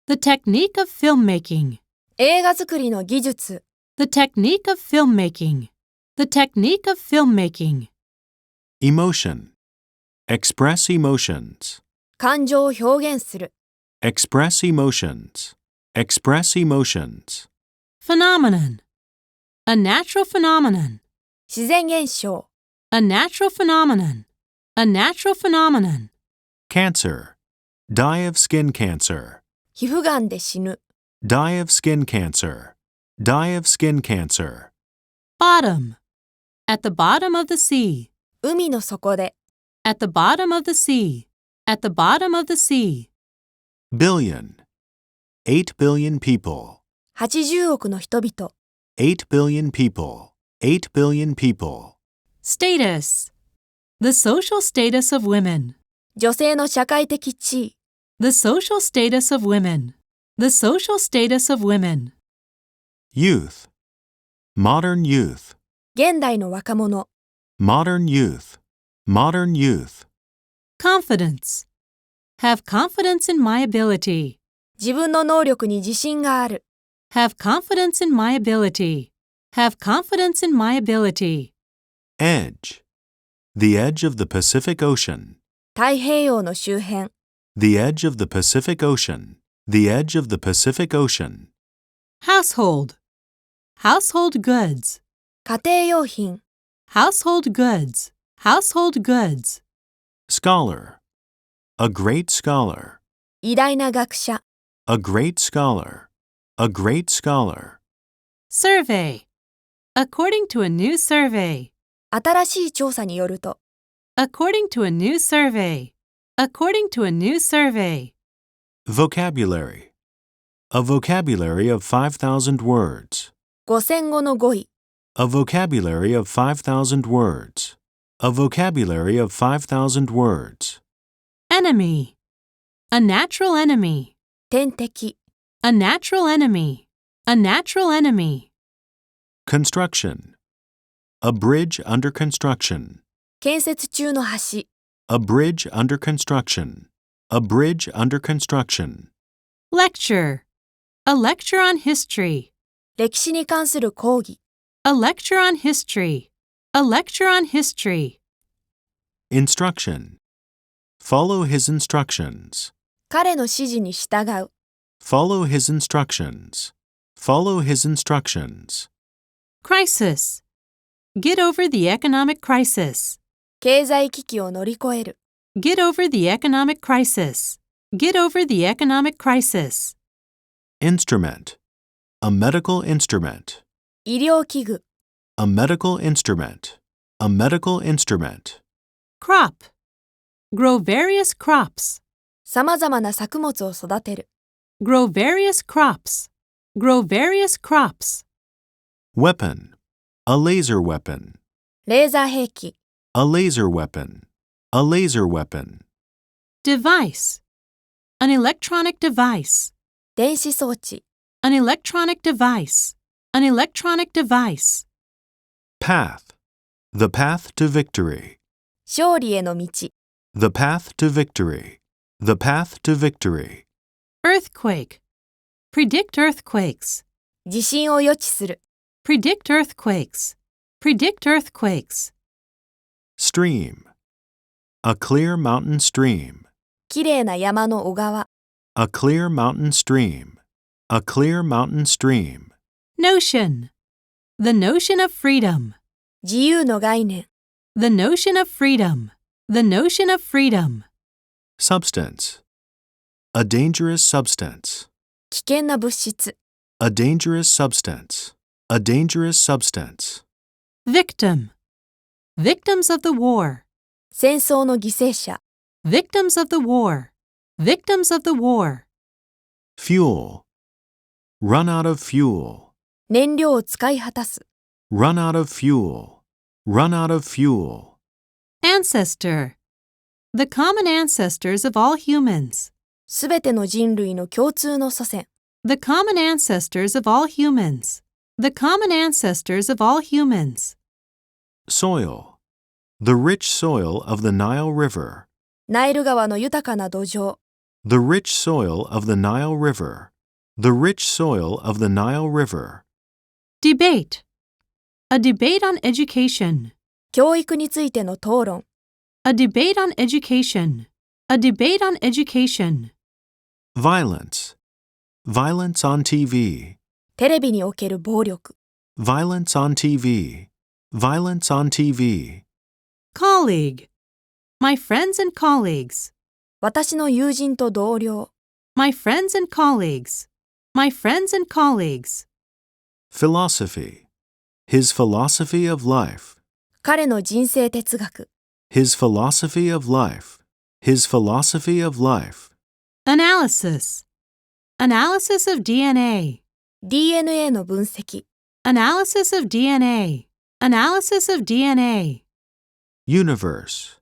Speaker 1: The technique of filmmaking.
Speaker 2: 映画作りの技術、
Speaker 1: The technique of filmmaking. The technique of filmmaking.
Speaker 3: Emotion. Express emotions.
Speaker 2: 感情を表現する、
Speaker 3: Express emotions. Express emotions.
Speaker 1: Phenomenon. A natural phenomenon.
Speaker 2: 自然現象、
Speaker 1: A natural phenomenon. A natural phenomenon.
Speaker 3: Cancer. Die of skin cancer.
Speaker 2: 皮膚がんで死ぬ、
Speaker 3: Die of skin cancer. Die of skin cancer.
Speaker 1: Bottom. At the bottom of the sea.
Speaker 2: 海の底で、
Speaker 1: At the bottom of the sea. At the bottom of the sea.
Speaker 3: Billion. 8 billion people.
Speaker 2: 80億の人々、
Speaker 3: 8 billion people. 8 billion people.
Speaker 1: Status. The social status of women.
Speaker 2: 女性の社会的地位、
Speaker 1: The social status of women. The social status of women.
Speaker 3: Youth. Modern youth.
Speaker 2: 現代の若者、
Speaker 3: Modern youth. Modern youth.
Speaker 1: Confidence. Have confidence in my ability.
Speaker 2: 自分の能力に自信がある、
Speaker 1: Have confidence in my ability. Have confidence in my ability.
Speaker 3: Edge. The edge of the Pacific Ocean.
Speaker 2: 太平洋の周辺、
Speaker 3: The edge of the Pacific Ocean. The edge of the Pacific Ocean.
Speaker 1: Household. Household goods.
Speaker 2: 家庭用品、
Speaker 1: Household goods. Household goods.
Speaker 3: Scholar. A great scholar.
Speaker 2: 偉大な学者、
Speaker 3: A great scholar. A great scholar.
Speaker 1: Survey. According to a new survey.
Speaker 2: 新しい調査によると、
Speaker 1: According to a new survey. According to a new survey.
Speaker 3: Vocabulary. A vocabulary of 5,000 words.
Speaker 2: 5000語の語彙、
Speaker 3: A vocabulary of 5,000 words. A vocabulary of 5,000 words.
Speaker 1: Enemy. A natural enemy.
Speaker 2: 天敵、
Speaker 1: A natural enemy. A natural enemy.
Speaker 3: Construction. A bridge under construction.
Speaker 2: 建設中の橋、
Speaker 3: A bridge under construction. A bridge under construction.
Speaker 1: Lecture. A lecture on history.
Speaker 2: 歴史に関する講義、
Speaker 1: A lecture on history. A lecture on history.
Speaker 3: Instruction. Follow his instructions.
Speaker 2: 彼の指示に従う、
Speaker 3: Follow his instructions. Follow his instructions.
Speaker 1: Crisis. Get over the economic crisis.
Speaker 2: 経済危機を乗り越える、
Speaker 1: Get over the economic crisis. Get over the economic crisis.
Speaker 3: Instrument. A medical instrument.
Speaker 2: 医療器具、
Speaker 3: A medical instrument. A medical instrument.
Speaker 1: Crop. Grow various crops.
Speaker 2: さまざまな作物を育てる、
Speaker 1: Grow various crops. Grow various crops.
Speaker 3: Weapon. A laser weapon.
Speaker 2: レーザー兵器、
Speaker 3: A laser weapon. A laser weapon.
Speaker 1: Device. An electronic device.
Speaker 2: 電子装置、
Speaker 1: An electronic device. An electronic device.
Speaker 3: Path. The path to victory.
Speaker 2: 勝利への道、
Speaker 3: The path to victory. The path to victory.
Speaker 1: Earthquake. Predict earthquakes.
Speaker 2: 地震を予知する、
Speaker 1: Predict earthquakes. Predict earthquakes.
Speaker 3: Stream. A clear mountain stream.
Speaker 2: きれいな山の小川、
Speaker 3: A clear mountain stream. A clear mountain stream.
Speaker 1: Notion. The notion of freedom.
Speaker 2: 自由の概念、
Speaker 1: The notion of freedom. The notion of freedom.
Speaker 3: Substance. A dangerous substance.
Speaker 2: 危険な物質、
Speaker 3: A dangerous substance. A dangerous substance.
Speaker 1: Victim. Victims of the war.
Speaker 2: 戦争の犠牲者。
Speaker 1: Victims of the war. Victims of the war.
Speaker 3: Fuel. Run out of fuel.
Speaker 2: 燃料を使い果たす。
Speaker 3: Run out of fuel. Run out of fuel.
Speaker 1: Ancestor. The common ancestors of all humans.
Speaker 2: すべての人類の共通の祖先。
Speaker 1: The common ancestors of all humans. The common ancestors of all humans.
Speaker 3: Soil. The rich soil of the Nile River.
Speaker 2: ナイル川の豊かな土壌。
Speaker 3: The rich soil of the Nile River. The rich soil of the Nile River.
Speaker 1: Debate. A debate on education.
Speaker 2: 教育についての討論。
Speaker 1: A debate on education. A debate on education.
Speaker 3: Violence. Violence on TV.
Speaker 2: テレビにおける暴力。
Speaker 3: Violence on TV. Violence on TV.
Speaker 1: Colleague. My friends and colleagues.
Speaker 2: 私の友人と同僚。
Speaker 1: My friends and colleagues. My friends and colleagues.
Speaker 3: Philosophy. His philosophy of life.
Speaker 2: 彼の人生哲学。
Speaker 3: His philosophy of life. His philosophy of life.
Speaker 1: Analysis. Analysis of DNA.
Speaker 2: DNA の分析。
Speaker 1: Analysis of DNA. Analysis of DNA.
Speaker 3: Universe.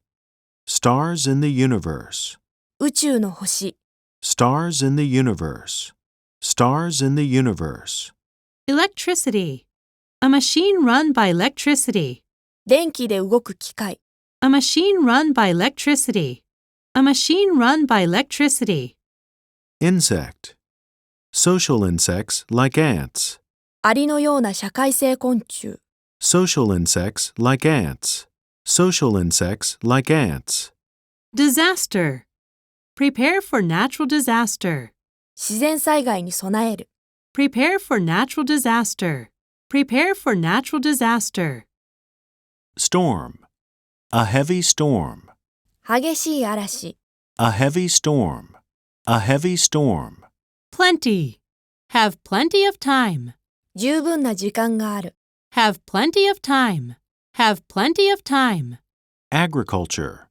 Speaker 3: Stars in the universe.
Speaker 2: 宇宙の星。
Speaker 3: Stars in the universe. Stars in the universe.
Speaker 1: Electricity. A machine run by electricity.
Speaker 2: 電気で動く機械。
Speaker 1: A machine run by electricity. A machine run by electricity.
Speaker 3: Insect. Social insects like ants.
Speaker 2: アリのような社会性昆虫。
Speaker 3: Social insects like ants. Social insects like ants.
Speaker 1: Disaster. Prepare for natural disaster.
Speaker 2: 自然災害に備える。
Speaker 1: Prepare for natural disaster. Prepare for natural disaster.
Speaker 3: Storm. A heavy storm.
Speaker 2: 激しい嵐。
Speaker 3: A heavy storm. A heavy storm.
Speaker 1: Plenty. Have plenty of time.
Speaker 2: 十分な時間がある。
Speaker 1: Have plenty of time. Have plenty of time.
Speaker 3: Agriculture.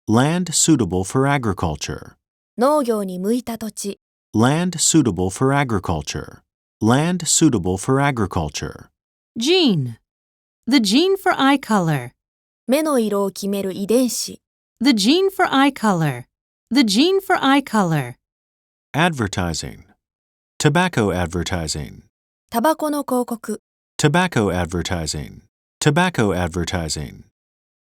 Speaker 3: Land suitable for agriculture.
Speaker 2: 農業に向いた土地。
Speaker 3: Land suitable for agriculture. Land suitable for agriculture.
Speaker 1: Gene. The gene for eye color.
Speaker 2: 目の色を決める遺伝子。
Speaker 1: The gene for eye color. The gene for eye color.
Speaker 3: Advertising. Tobacco advertising.
Speaker 2: タバコの広告。
Speaker 3: Tobacco advertising. Tobacco advertising.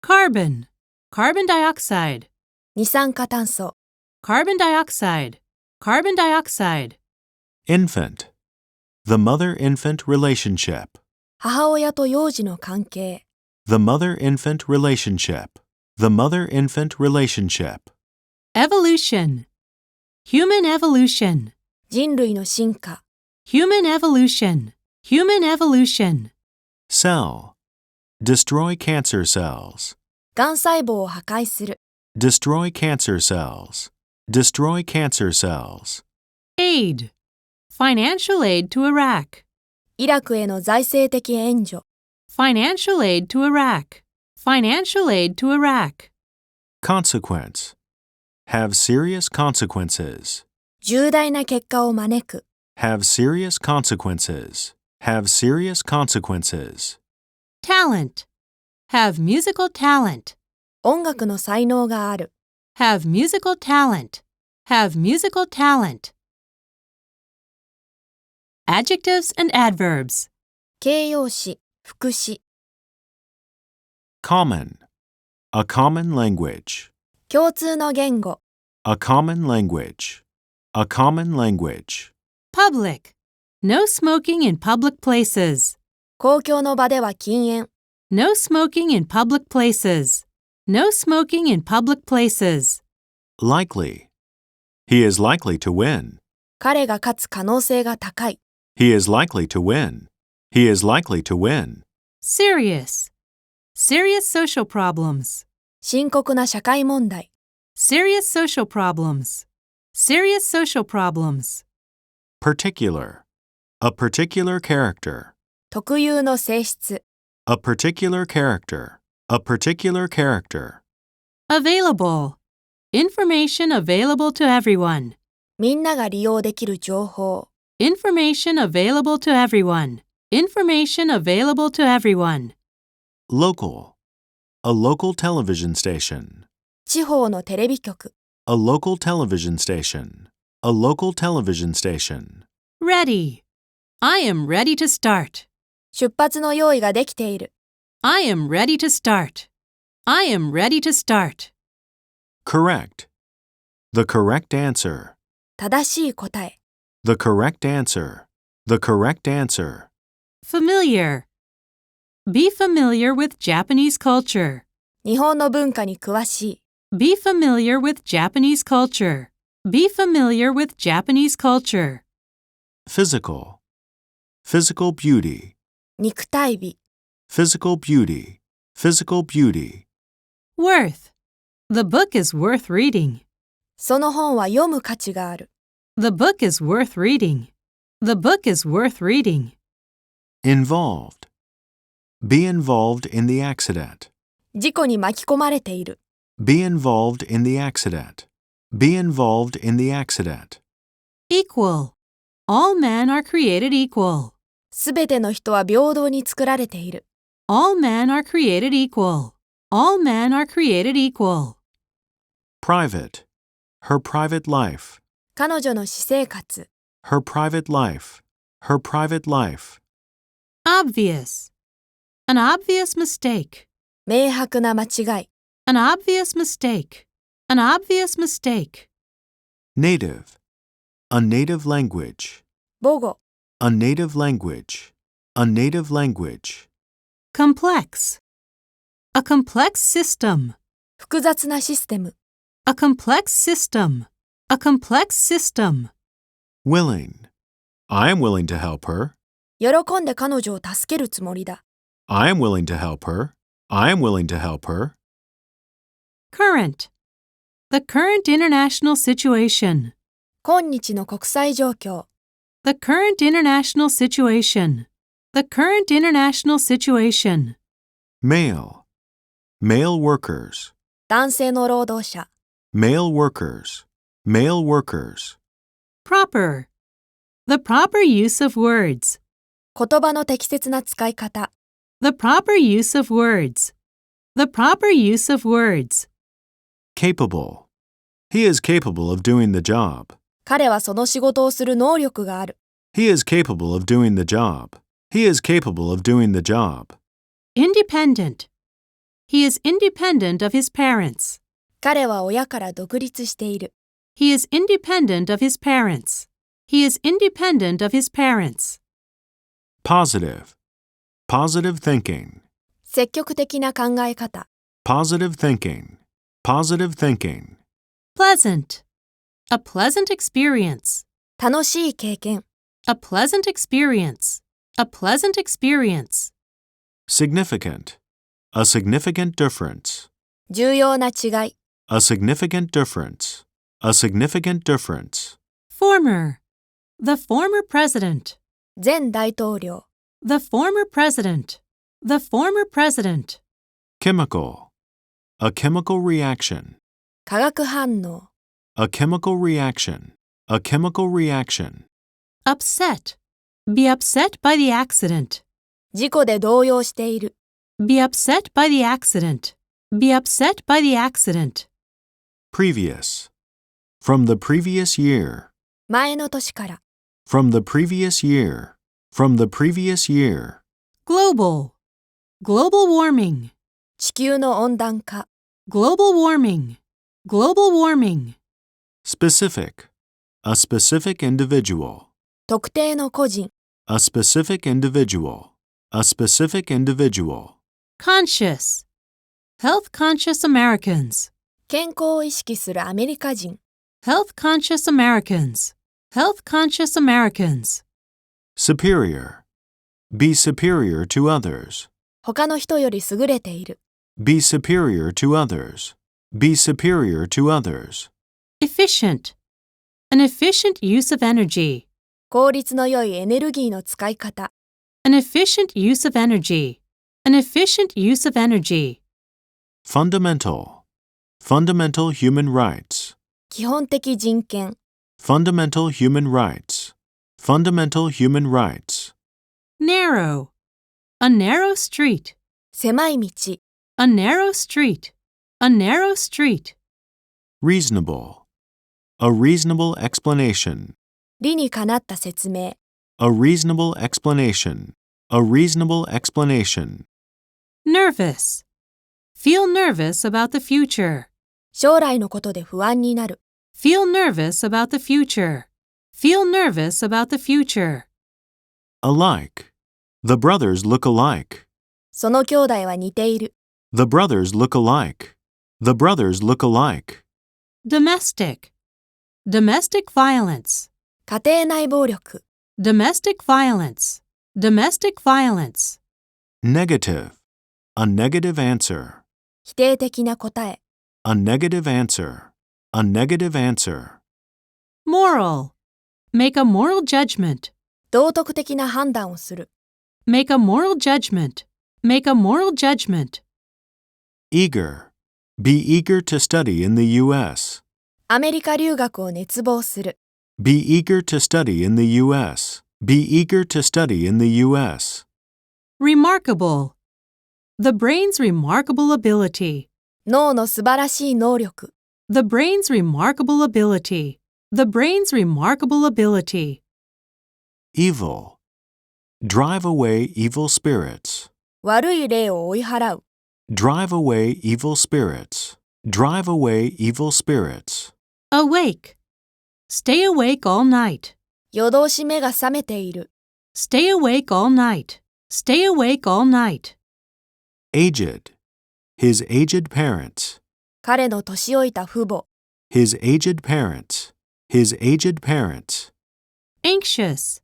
Speaker 1: Carbon. Carbon dioxide.
Speaker 2: 二酸化炭素。
Speaker 1: Carbon dioxide. Carbon dioxide.
Speaker 3: Infant. The mother-infant relationship.
Speaker 2: 母親と幼児の関係。
Speaker 3: The mother-infant relationship. The mother-infant relationship.
Speaker 1: Evolution. Human evolution.
Speaker 2: 人類の進化。
Speaker 1: Human evolution. Human evolution.
Speaker 3: Cell. Destroy cancer cells.
Speaker 2: がん細胞を破壊する。
Speaker 3: Destroy cancer cells. Destroy cancer cells.
Speaker 1: Aid. Financial aid to Iraq.
Speaker 2: イラクへの財政的援助。
Speaker 1: Financial aid to Iraq. Financial aid to Iraq.
Speaker 3: Consequence. Have serious consequences.
Speaker 2: 重大な結果を招く。
Speaker 3: Have serious consequences. Have serious consequences.
Speaker 1: Talent. Have musical talent.
Speaker 2: 音楽の才能がある。
Speaker 1: Have musical talent. Have musical talent. Adjectives and adverbs.
Speaker 2: 形容詞、副詞。
Speaker 3: Common. A common language.
Speaker 2: 共通の言語。
Speaker 3: A common language. A common language.
Speaker 1: Public. No smoking in public places.
Speaker 2: 公共の場では禁煙。
Speaker 1: No smoking in public places. No smoking in public places.
Speaker 3: Likely. He is likely to win.
Speaker 2: 彼が勝つ可能性が高い。
Speaker 3: He is likely to win. He is likely to win.
Speaker 1: Serious. Serious social problems.
Speaker 2: 深刻な社会問題。
Speaker 1: Serious social problems. Serious social problems.
Speaker 3: Particular. A particular character.
Speaker 2: 特有の性質。
Speaker 3: A particular character. A particular character.
Speaker 1: Available. Information available to everyone.
Speaker 2: みんなが利用できる情報。
Speaker 1: Information available to everyone. Information available to everyone.
Speaker 3: Local. A local television station.
Speaker 2: 地方のテレビ局。
Speaker 3: A local television station. A local television station.
Speaker 1: Ready. I am ready to start.
Speaker 2: 出発の用意ができている。
Speaker 1: I am ready to start. I am ready to start.
Speaker 3: Correct. The correct answer.
Speaker 2: 正しい答え。
Speaker 3: The correct answer. The correct answer.
Speaker 1: Familiar. Be familiar with Japanese culture.
Speaker 2: 日本の文化に詳しい。
Speaker 1: Be familiar with Japanese culture. Be familiar with Japanese culture.
Speaker 3: Physical. Physical beauty.
Speaker 2: 肉体美。
Speaker 3: Physical beauty. Physical beauty.
Speaker 1: Worth. The book is worth reading.
Speaker 2: その本は読む価値がある。
Speaker 1: The book is worth reading. The book is worth reading.
Speaker 3: Involved. Be involved in the accident.
Speaker 2: 事故に巻き込まれている。
Speaker 3: Be involved in the accident. Be involved in the accident.
Speaker 1: Equal. All men are created equal.
Speaker 2: すべての人は平等に作られている。
Speaker 1: All men are created equal. All men are created equal.
Speaker 3: Private. Her private life.
Speaker 2: 彼女の私生活。
Speaker 3: Her private life. Her private life.
Speaker 1: Obvious. An obvious mistake.
Speaker 2: 明白な間違い。
Speaker 1: An obvious mistake. An obvious mistake.
Speaker 3: Native. A native language.
Speaker 2: 母語。
Speaker 3: A native language. A native language.
Speaker 1: Complex. A complex system.
Speaker 2: 複雑なシステム。
Speaker 1: A complex system. A complex system.
Speaker 3: Willing. I am willing to help her.
Speaker 2: 喜んで彼女を助けるつもりだ。
Speaker 3: I am willing to help her. I am willing to help her.
Speaker 1: Current. The current international situation.
Speaker 2: 今日の国際状況。
Speaker 1: The current international situation. The current international situation.
Speaker 3: Male. Male workers.
Speaker 2: 男性の労働者。
Speaker 3: Male workers. Male workers.
Speaker 1: Proper. The proper use of words.
Speaker 2: 言葉の適切な使い方。
Speaker 1: The proper use of words. The proper use of words.
Speaker 3: Capable. He is capable of doing the job.
Speaker 2: 彼はその仕事をする能力がある。
Speaker 3: He is capable of doing the job. He is capable of doing the job.
Speaker 1: Independent. He is independent of his parents.
Speaker 2: 彼は親から独立している。
Speaker 1: He is independent of his parents. He is independent of his parents.
Speaker 3: Positive. Positive thinking.
Speaker 2: 積極的な考え方。
Speaker 3: Positive thinking. Positive thinking.
Speaker 1: Pleasant. A pleasant experience.
Speaker 2: 楽しい経験。
Speaker 1: A pleasant experience. A pleasant experience.
Speaker 3: Significant. A significant difference.
Speaker 2: 重要な違い。
Speaker 3: A significant difference. A significant difference.
Speaker 1: Former. The former president.
Speaker 2: 前大統領。
Speaker 1: The former president. The former president.
Speaker 3: Chemical. A chemical reaction.
Speaker 2: 化学反応。
Speaker 3: A chemical reaction. A chemical reaction.
Speaker 1: Upset. Be upset by the accident.
Speaker 2: 事故で動揺している。
Speaker 1: Be upset by the accident. Be upset by the accident.
Speaker 3: Previous. From the previous year.
Speaker 2: 前の年から。
Speaker 3: From the previous year. From the previous year.
Speaker 1: Global. Global warming.
Speaker 2: 地球の温暖化。
Speaker 1: Global warming. Global warming.
Speaker 3: Specific. A specific individual.
Speaker 2: 特定の個人。
Speaker 3: A specific individual. A specific individual.
Speaker 1: Conscious. Health conscious Americans.
Speaker 2: 健康を意識するアメリカ人。
Speaker 1: Health conscious Americans. Health conscious Americans.
Speaker 3: Superior. Be superior to others.
Speaker 2: 他の人より優れている。
Speaker 3: Be superior to others. Be superior to others.
Speaker 1: Efficient. An efficient use of energy.
Speaker 2: 効率の良いエネルギーの使い方。
Speaker 1: An efficient use of energy. An efficient use of energy.
Speaker 3: Fundamental. Fundamental human rights.
Speaker 2: 基本的人権。
Speaker 3: Fundamental human rights. Fundamental human rights.
Speaker 1: Narrow. A narrow street.
Speaker 2: 狭い道。
Speaker 1: A narrow street. A narrow street.
Speaker 3: Reasonable. A reasonable explanation.
Speaker 2: 理にかなった説明。
Speaker 3: A reasonable explanation. A reasonable explanation.
Speaker 1: Nervous. Feel nervous about the future.
Speaker 2: 将来のことで不安になる。
Speaker 1: Feel nervous about the future. Feel nervous about the future.
Speaker 3: Alike. The brothers look alike.
Speaker 2: その兄弟は似ている。
Speaker 3: The brothers look alike. The brothers look alike.
Speaker 1: Domestic. Domestic violence.
Speaker 2: 家庭内暴力。
Speaker 1: Domestic violence. Domestic violence.
Speaker 3: Negative. A negative answer.
Speaker 2: 否定的な答え。
Speaker 3: A negative answer. A negative answer.
Speaker 1: Moral. Make a moral judgment.
Speaker 2: 道徳的な判断をする。
Speaker 1: Make a moral judgment. Make a moral judgment.
Speaker 3: Eager. Be eager to study in the U.S.
Speaker 2: アメリカ留学を熱望する。
Speaker 3: Be eager to study in the U.S. Be eager to study in the U.S.
Speaker 1: Remarkable. The brain's remarkable ability.
Speaker 2: 脳の素晴らしい能力。
Speaker 1: The brain's remarkable ability. The brain's remarkable ability.
Speaker 3: Evil. Drive away evil spirits.
Speaker 2: 悪い霊を追い払う。
Speaker 3: Drive away evil spirits. Drive away evil spirits.
Speaker 1: Awake. Stay awake all night.
Speaker 2: 夜通し目が覚めている。
Speaker 1: Stay awake all night. Stay awake all night.
Speaker 3: Aged. His aged parents.
Speaker 2: 彼の年老いた父母。
Speaker 3: His aged parents. His aged parents.
Speaker 1: Anxious.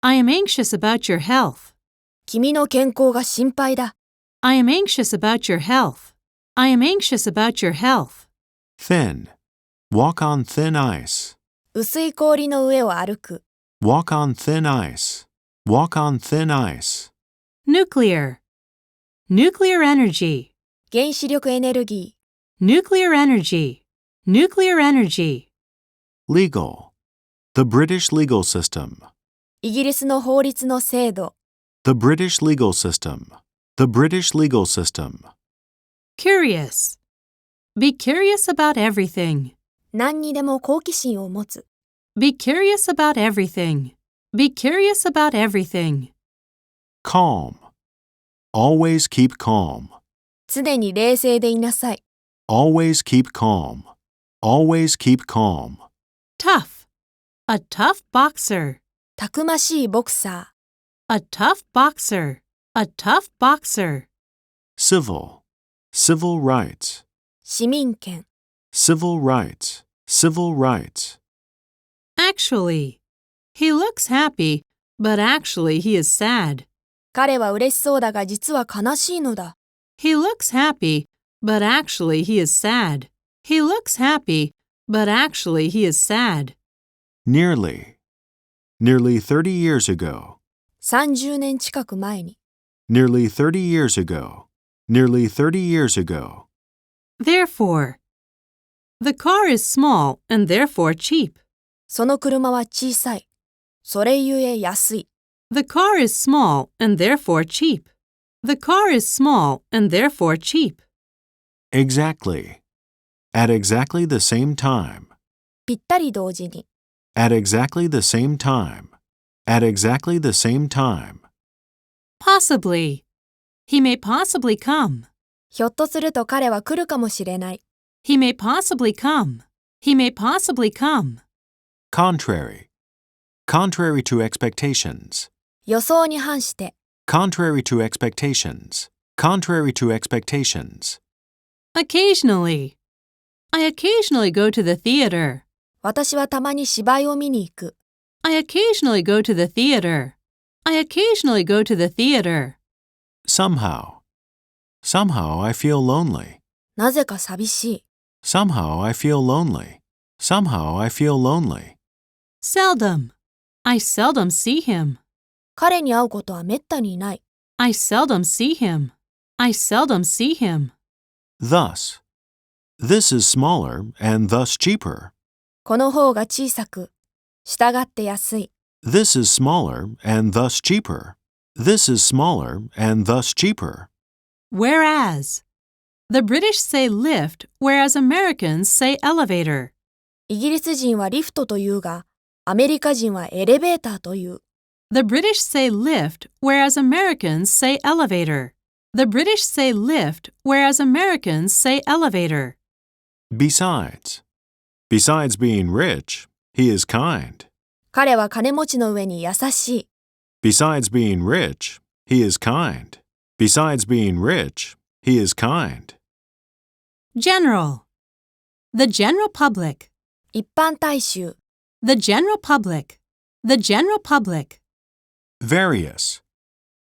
Speaker 1: I am anxious about your health.
Speaker 2: 君の健康が心配だ。
Speaker 1: I am anxious about your health. I am anxious about your health.
Speaker 3: Thin. Walk on thin ice.
Speaker 2: 薄い氷の上を歩く。
Speaker 3: Walk on thin ice. Walk on thin ice.
Speaker 1: Nuclear. Nuclear energy.
Speaker 2: 原子力エネルギー。
Speaker 1: Nuclear energy. Nuclear energy.
Speaker 3: Legal. The British legal system.
Speaker 2: イギリスの法律の制度。
Speaker 3: The British legal system. The British legal system.
Speaker 1: Curious. Be curious about everything.
Speaker 2: 何にでも好奇心を持つ。
Speaker 1: Be curious about everything. Be curious about everything.
Speaker 3: Calm. Always keep calm.
Speaker 2: 常に冷静でいなさい。
Speaker 3: Always keep calm. Always keep calm.
Speaker 1: Tough. A tough boxer.
Speaker 2: たくましいボクサ
Speaker 1: A tough boxer. A tough boxer.
Speaker 3: Civil. Civil rights.
Speaker 2: ー。市民権。
Speaker 3: Civil rights. Civil rights.
Speaker 1: Actually. He looks happy, but actually he is sad.
Speaker 2: 彼は嬉しそうだが実は悲しいのだ。
Speaker 1: He looks happy, but actually he is sad. He looks happy, but actually he is sad.
Speaker 3: Nearly. Nearly 30 years ago.
Speaker 2: 30年近く前に。
Speaker 3: Nearly 30 years ago. Nearly 30 years ago.
Speaker 1: Therefore. The car is small and therefore cheap.
Speaker 2: その車は小さい。それゆえ安い。
Speaker 1: The car is small and therefore cheap. The car is small and therefore cheap.
Speaker 3: Exactly. At exactly the same time.
Speaker 2: ぴったり同時に。
Speaker 3: At exactly the same time. At exactly the same time.
Speaker 1: Possibly. He may possibly come.
Speaker 2: ひょっとすると彼は来るかもしれない。
Speaker 1: He may possibly come. He may possibly come.
Speaker 3: Contrary. Contrary to expectations.
Speaker 2: 予想に反して。
Speaker 3: Contrary to expectations. Contrary to expectations.
Speaker 1: Occasionally. I occasionally go to the theater.
Speaker 2: 私はたまに芝居を見に行く。
Speaker 1: I occasionally go to the theater. I occasionally go to the theater.
Speaker 3: Somehow. Somehow I feel lonely.
Speaker 2: なぜか寂しい。
Speaker 3: Somehow I feel lonely. Somehow I feel lonely.
Speaker 1: Seldom. I seldom see him.
Speaker 2: 彼に会うことはめったにない。
Speaker 1: I seldom see him. I seldom see him.
Speaker 3: Thus. This is smaller and thus cheaper.
Speaker 2: この方が小さく、従って安い。
Speaker 3: This is smaller and thus cheaper. This is smaller and thus cheaper.
Speaker 1: Whereas. The British say lift, whereas Americans say elevator.
Speaker 2: イギリス人はリフトというが、アメリカ人はエレベーターという。
Speaker 1: The British say lift, whereas Americans say elevator. The British say lift, whereas Americans say elevator.
Speaker 3: Besides. Besides being rich, he is kind.
Speaker 2: 彼は金持ちの上に優しい。
Speaker 3: Besides being rich, he is kind. Besides being rich, he is kind.
Speaker 1: General. The general public.
Speaker 2: 一般大衆。
Speaker 1: The general public. The general public.
Speaker 3: Various.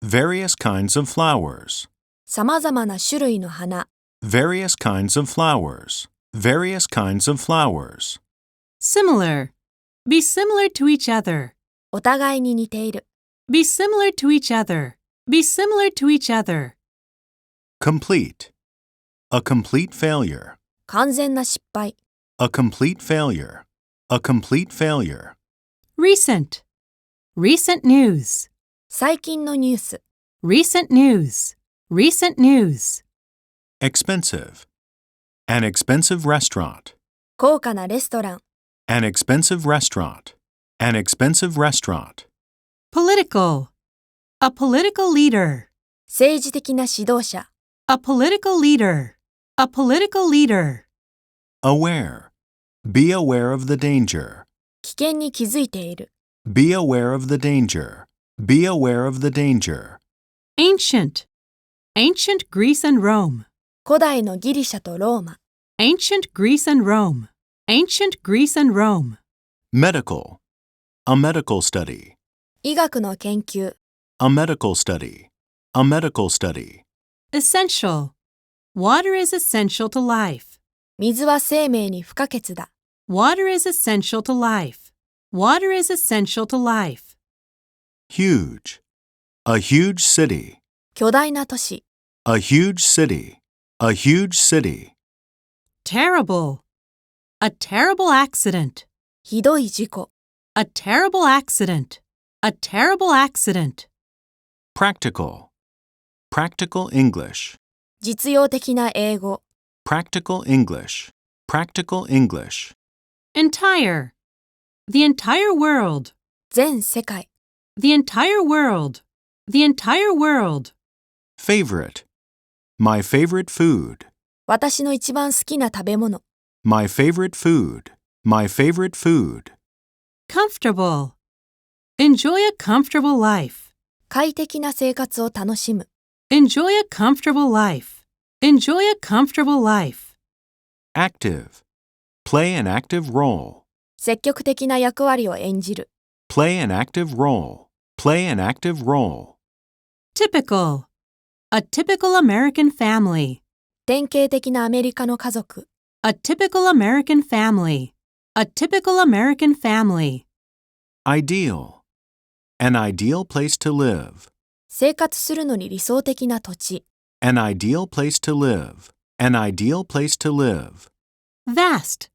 Speaker 3: Various kinds of flowers.
Speaker 2: さまざまな種類の花。
Speaker 3: Various kinds of flowers. Various kinds of flowers.
Speaker 1: Similar. Be similar to each other.
Speaker 2: お互いに似ている。
Speaker 1: Be similar to each other. Be similar to each other.
Speaker 3: Complete. A complete failure.
Speaker 2: 完全な失敗。
Speaker 3: A complete failure. A complete failure.
Speaker 1: Recent. Recent news.
Speaker 2: 最近のニュース。
Speaker 1: Recent news. Recent news.
Speaker 3: Expensive. An expensive restaurant.
Speaker 2: 高価なレストラン。
Speaker 3: An expensive restaurant. An expensive restaurant.
Speaker 1: Political. A political leader.
Speaker 2: 政治的な指導者。
Speaker 1: A political leader. A political leader.
Speaker 3: Aware. Be aware of the danger.
Speaker 2: 危険に気づいている。
Speaker 3: Be aware of the danger. Be aware of the danger.
Speaker 1: Ancient. Ancient Greece and Rome.
Speaker 2: 古代のギリシャとローマ。
Speaker 1: Ancient Greece and Rome. Ancient Greece and Rome.
Speaker 3: Medical. A medical study.
Speaker 2: 医学の研究。
Speaker 3: A medical study. A medical study.
Speaker 1: Essential. Water is essential to life.
Speaker 2: 水は生命に不可欠だ。
Speaker 1: Water is essential to life. Water is essential to life.
Speaker 3: Huge. A huge city.
Speaker 2: 巨大な都市。
Speaker 3: A huge city. A huge city.
Speaker 1: Terrible. A terrible accident.
Speaker 2: ひどい事故。
Speaker 1: A terrible accident. A terrible accident.
Speaker 3: Practical. Practical English.
Speaker 2: 実用的な英語。
Speaker 3: Practical English. Practical English.
Speaker 1: Entire. The entire world.
Speaker 2: 全世界。
Speaker 1: The entire world. The entire world.
Speaker 3: Favorite. My favorite food.
Speaker 2: 私の一番好きな食べ物。
Speaker 3: My favorite food. My favorite food.
Speaker 1: Comfortable. Enjoy a comfortable life.
Speaker 2: 快適な生活を楽しむ。
Speaker 1: Enjoy a comfortable life. Enjoy a comfortable life.
Speaker 3: Active. Play an active role.
Speaker 2: 積極的な役割を演じる。
Speaker 3: Play an active role. Play an active role.
Speaker 1: Typical. A typical American family.
Speaker 2: 典型的なアメリカの家族。
Speaker 1: A typical American family. A typical American family.
Speaker 3: Ideal. An ideal place to live.
Speaker 2: 生活するのに理想的な土地。
Speaker 3: An ideal place to live. An ideal place to live.
Speaker 1: Vast.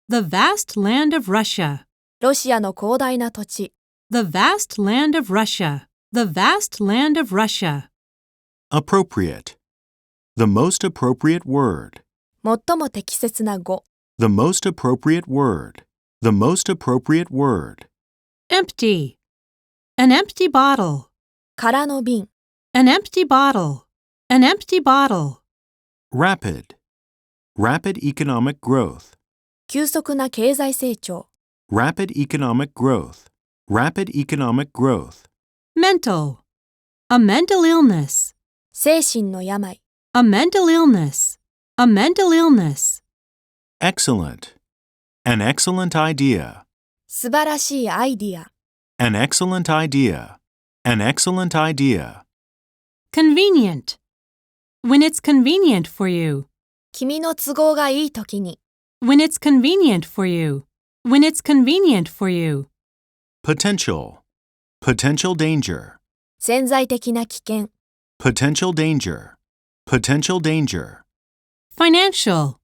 Speaker 1: The vast land of Russia.
Speaker 2: ロシアの広大な土地。
Speaker 1: The vast land of Russia. The vast land of Russia.
Speaker 3: Appropriate. The most appropriate word.
Speaker 2: 最も適切な語。
Speaker 3: The most appropriate word. The most appropriate word.
Speaker 1: Empty. An empty bottle.
Speaker 2: 空の瓶。
Speaker 1: An empty bottle. An empty bottle.
Speaker 3: Rapid. Rapid economic growth.
Speaker 2: 急速な経済成長。
Speaker 3: Rapid economic growth. Rapid economic growth.
Speaker 1: Mental. A mental illness.
Speaker 2: 精神の病。
Speaker 1: A mental illness. A mental illness.
Speaker 3: Excellent. An excellent idea.
Speaker 2: 素晴らしいアイディア。
Speaker 3: An excellent idea. An excellent idea.
Speaker 1: Convenient. When it's convenient for you.
Speaker 2: 君の都合がいいときに。
Speaker 1: When it's convenient for you. When it's convenient for you.
Speaker 3: Potential. Potential danger.
Speaker 2: 潜在的な危険。
Speaker 3: Potential danger. Potential danger.
Speaker 1: Financial.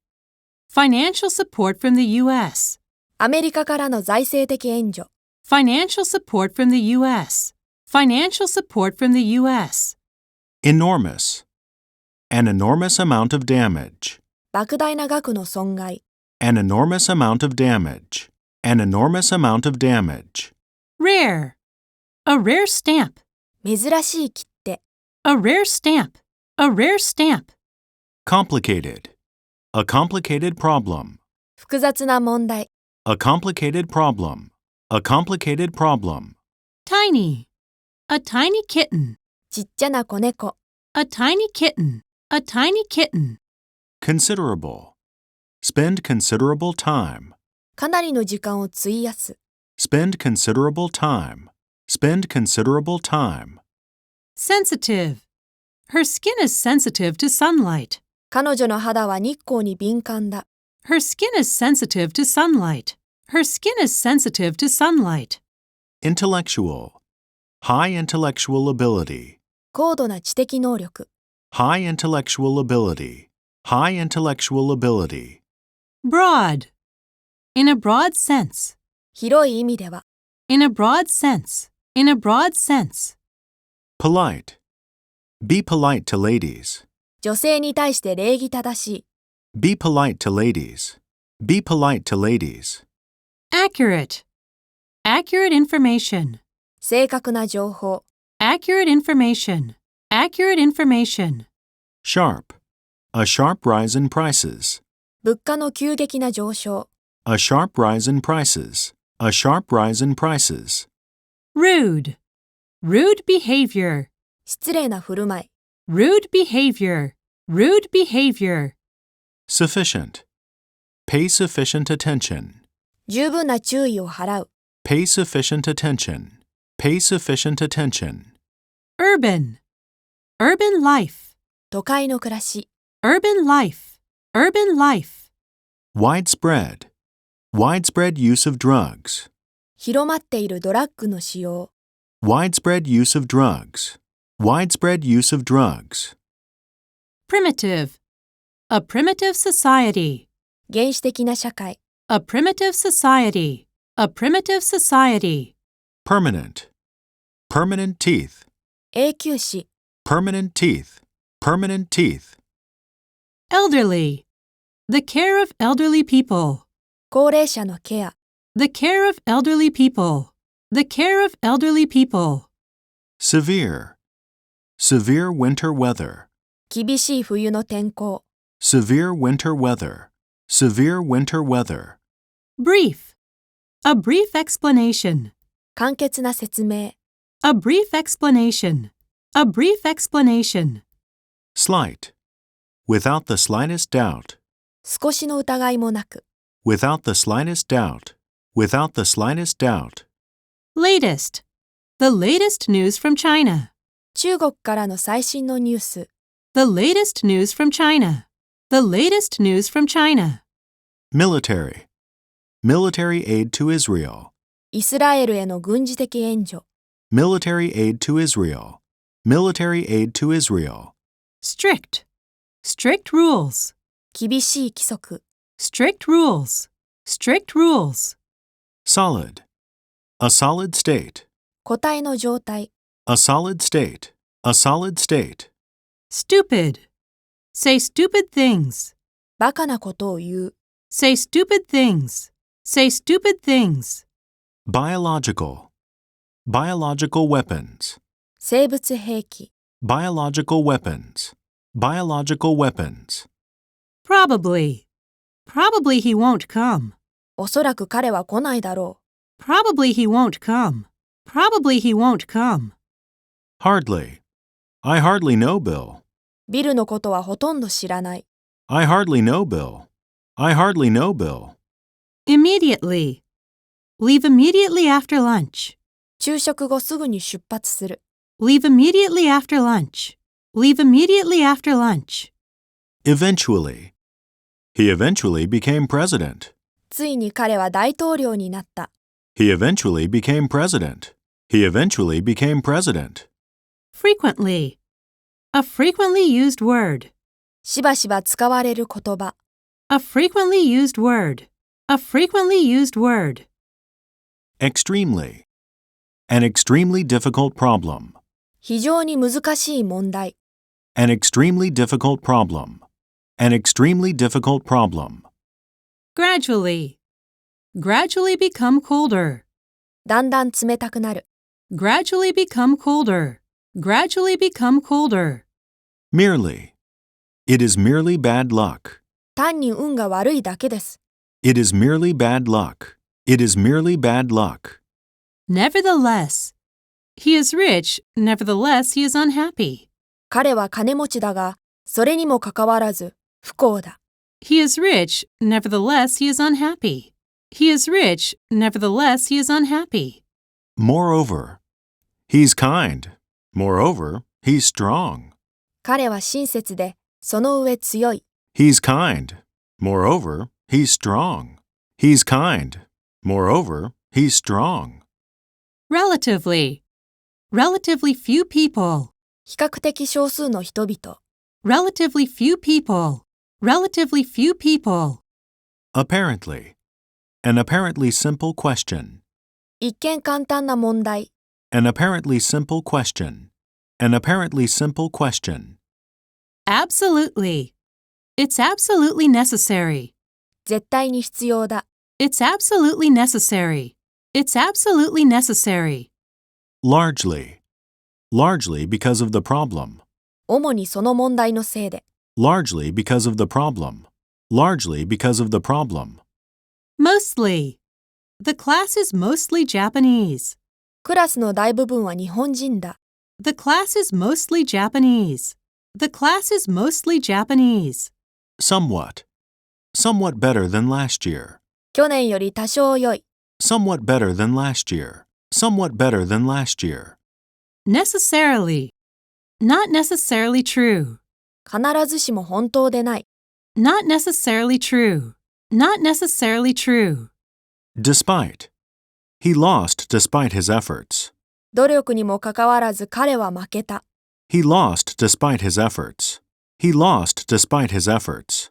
Speaker 1: Financial support from the U.S.
Speaker 2: アメリカからの財政的援助。
Speaker 1: Financial support from the U.S. Financial support from the U.S.
Speaker 3: Enormous. An enormous amount of damage.
Speaker 2: 莫大な額の損害。
Speaker 3: An enormous amount of damage. An enormous amount of damage.
Speaker 1: Rare. A rare stamp.
Speaker 2: 珍しい切手。
Speaker 1: A rare stamp. A rare stamp.
Speaker 3: Complicated. A complicated problem.
Speaker 2: 複雑な問題。
Speaker 3: A complicated problem. A complicated problem.
Speaker 1: Tiny. A tiny kitten.
Speaker 2: ちっちゃな子猫。
Speaker 1: A tiny kitten. A tiny kitten.
Speaker 3: Considerable. Spend considerable time.
Speaker 2: かなりの時間を費やす。
Speaker 3: Spend considerable time. Spend considerable time.
Speaker 1: Sensitive. Her skin is sensitive to sunlight.
Speaker 2: 彼女の肌は日光に敏感だ。
Speaker 1: Her skin is sensitive to sunlight. Her skin is sensitive to sunlight.
Speaker 3: Intellectual. High intellectual ability.
Speaker 2: 高度な知的能力。
Speaker 3: High intellectual ability. High intellectual ability.
Speaker 1: Broad. In a broad sense.
Speaker 2: 広い意味では。
Speaker 1: In a broad sense. In a broad sense.
Speaker 3: Polite. Be polite to ladies.
Speaker 2: 女性に対して礼儀正しい。
Speaker 3: Be polite to ladies. Be polite to ladies.
Speaker 1: Accurate. Accurate information.
Speaker 2: 正確な情報。
Speaker 1: Accurate information. Accurate information.
Speaker 3: Sharp. A sharp rise in prices.
Speaker 2: 物価の急激な上昇。
Speaker 3: A sharp rise in prices. A sharp rise in prices.
Speaker 1: Rude. Rude behavior.
Speaker 2: 失礼な振る舞い。
Speaker 1: Rude behavior. Rude behavior.
Speaker 3: Sufficient. Pay sufficient attention.
Speaker 2: 十分な注意を払う。
Speaker 3: Pay sufficient attention. Pay sufficient attention.
Speaker 1: Urban. Urban life.
Speaker 2: 都会の暮らし。
Speaker 1: Urban life. Urban life.
Speaker 3: Widespread. Widespread use of drugs.
Speaker 2: 広まっているドラッグの使用。
Speaker 3: Widespread use of drugs. Widespread use of drugs.
Speaker 1: Primitive. A primitive society.
Speaker 2: 原始的な社会。
Speaker 1: A primitive society. A primitive society.
Speaker 3: Permanent. Permanent teeth.
Speaker 2: 永久歯。
Speaker 3: Permanent teeth. Permanent teeth.
Speaker 1: Elderly. The care of elderly people.
Speaker 2: 高齢者のケア。
Speaker 1: The care of elderly people. The care of elderly people.
Speaker 3: Severe. Severe winter weather.
Speaker 2: 厳しい冬の天候。
Speaker 3: Severe winter weather. Severe winter weather.
Speaker 1: Brief. A brief explanation.
Speaker 2: 簡潔な説明。
Speaker 1: A brief explanation. A brief explanation.
Speaker 3: Slight. Without the slightest doubt.
Speaker 2: 少しの疑いもなく。
Speaker 3: Without the slightest doubt. Without the slightest doubt.
Speaker 1: Latest. The latest news from China.
Speaker 2: 中国からの最新のニュース。
Speaker 1: The latest news from China. The latest news from China.
Speaker 3: Military. Military aid to Israel.
Speaker 2: イスラエルへの軍事的援助。
Speaker 3: Military aid to Israel. Military aid to Israel.
Speaker 1: Strict. Strict rules.
Speaker 2: 厳しい規則。
Speaker 1: Strict rules. Strict rules.
Speaker 3: Solid. A solid state.
Speaker 2: 固体の状態。
Speaker 3: A solid state. A solid state.
Speaker 1: Stupid. Say stupid things.
Speaker 2: バカなことを言う。
Speaker 1: Say stupid things. Say stupid things.
Speaker 3: Biological. Biological weapons.
Speaker 2: 生物兵器。
Speaker 3: Biological weapons. Biological weapons.
Speaker 1: Probably. Probably he won't come.
Speaker 2: おそらく彼は来ないだろ
Speaker 1: Probably he won't come. Probably he won't come.
Speaker 3: Hardly. I hardly know Bill.
Speaker 2: う。ビルのことはほとんど知らない。
Speaker 3: I hardly know Bill. I hardly know Bill.
Speaker 1: Immediately. Leave immediately after lunch.
Speaker 2: 昼食後すぐに出発する。
Speaker 1: Leave immediately after lunch. Leave immediately after lunch.
Speaker 3: Eventually. He eventually became president.
Speaker 2: ついに彼は大統領になった。
Speaker 3: He eventually became president. He eventually became president.
Speaker 1: Frequently. A frequently used word.
Speaker 2: しばしば使われる言葉。
Speaker 1: A frequently used word. A frequently used word.
Speaker 3: Extremely. An extremely difficult problem.
Speaker 2: 非常に難しい問題。
Speaker 3: An extremely difficult problem. An extremely difficult problem.
Speaker 1: Gradually. Gradually become colder.
Speaker 2: だんだん冷たくなる。
Speaker 1: Gradually become colder. Gradually become colder.
Speaker 3: Merely. It is merely bad luck.
Speaker 2: 単に運が悪いだけです。
Speaker 3: It is merely bad luck. It is merely bad luck.
Speaker 1: Nevertheless. He is rich, nevertheless he is unhappy.
Speaker 2: 彼は金持ちだが、それにもかかわらず不幸だ。
Speaker 1: He is rich, nevertheless he is unhappy. He is rich, nevertheless he is unhappy.
Speaker 3: Moreover. He's kind. Moreover, he's strong.
Speaker 2: 彼は親切で、その上強い。
Speaker 3: He's kind. Moreover, he's strong. He's kind. Moreover, he's strong.
Speaker 1: Relatively. Relatively few people.
Speaker 2: 比較的少数の人々。
Speaker 1: Relatively few people. Relatively few people.
Speaker 3: Apparently. An apparently simple question.
Speaker 2: 一見簡単な問題。
Speaker 3: An apparently simple question. An apparently simple question.
Speaker 1: Absolutely. It's absolutely necessary.
Speaker 2: 絶対に必要だ。
Speaker 1: It's absolutely necessary. It's absolutely necessary.
Speaker 3: Largely. Largely because of the problem.
Speaker 2: 主にその問題のせいで。
Speaker 3: Largely because of the problem. Largely because of the problem.
Speaker 1: Mostly. The class is mostly Japanese.
Speaker 2: クラスの大部分は日本人だ。
Speaker 1: The class is mostly Japanese. The class is mostly Japanese.
Speaker 3: Somewhat. Somewhat better than last year.
Speaker 2: 去年より多少良い。
Speaker 3: Somewhat better than last year. Somewhat better than last year.
Speaker 1: Necessarily. Not necessarily true.
Speaker 2: 必ずしも本当でない。
Speaker 1: Not necessarily true. Not necessarily true.
Speaker 3: Despite. He lost despite his efforts.
Speaker 2: 努力にもかかわらず彼は負けた。
Speaker 3: He lost despite his efforts. He lost despite his efforts.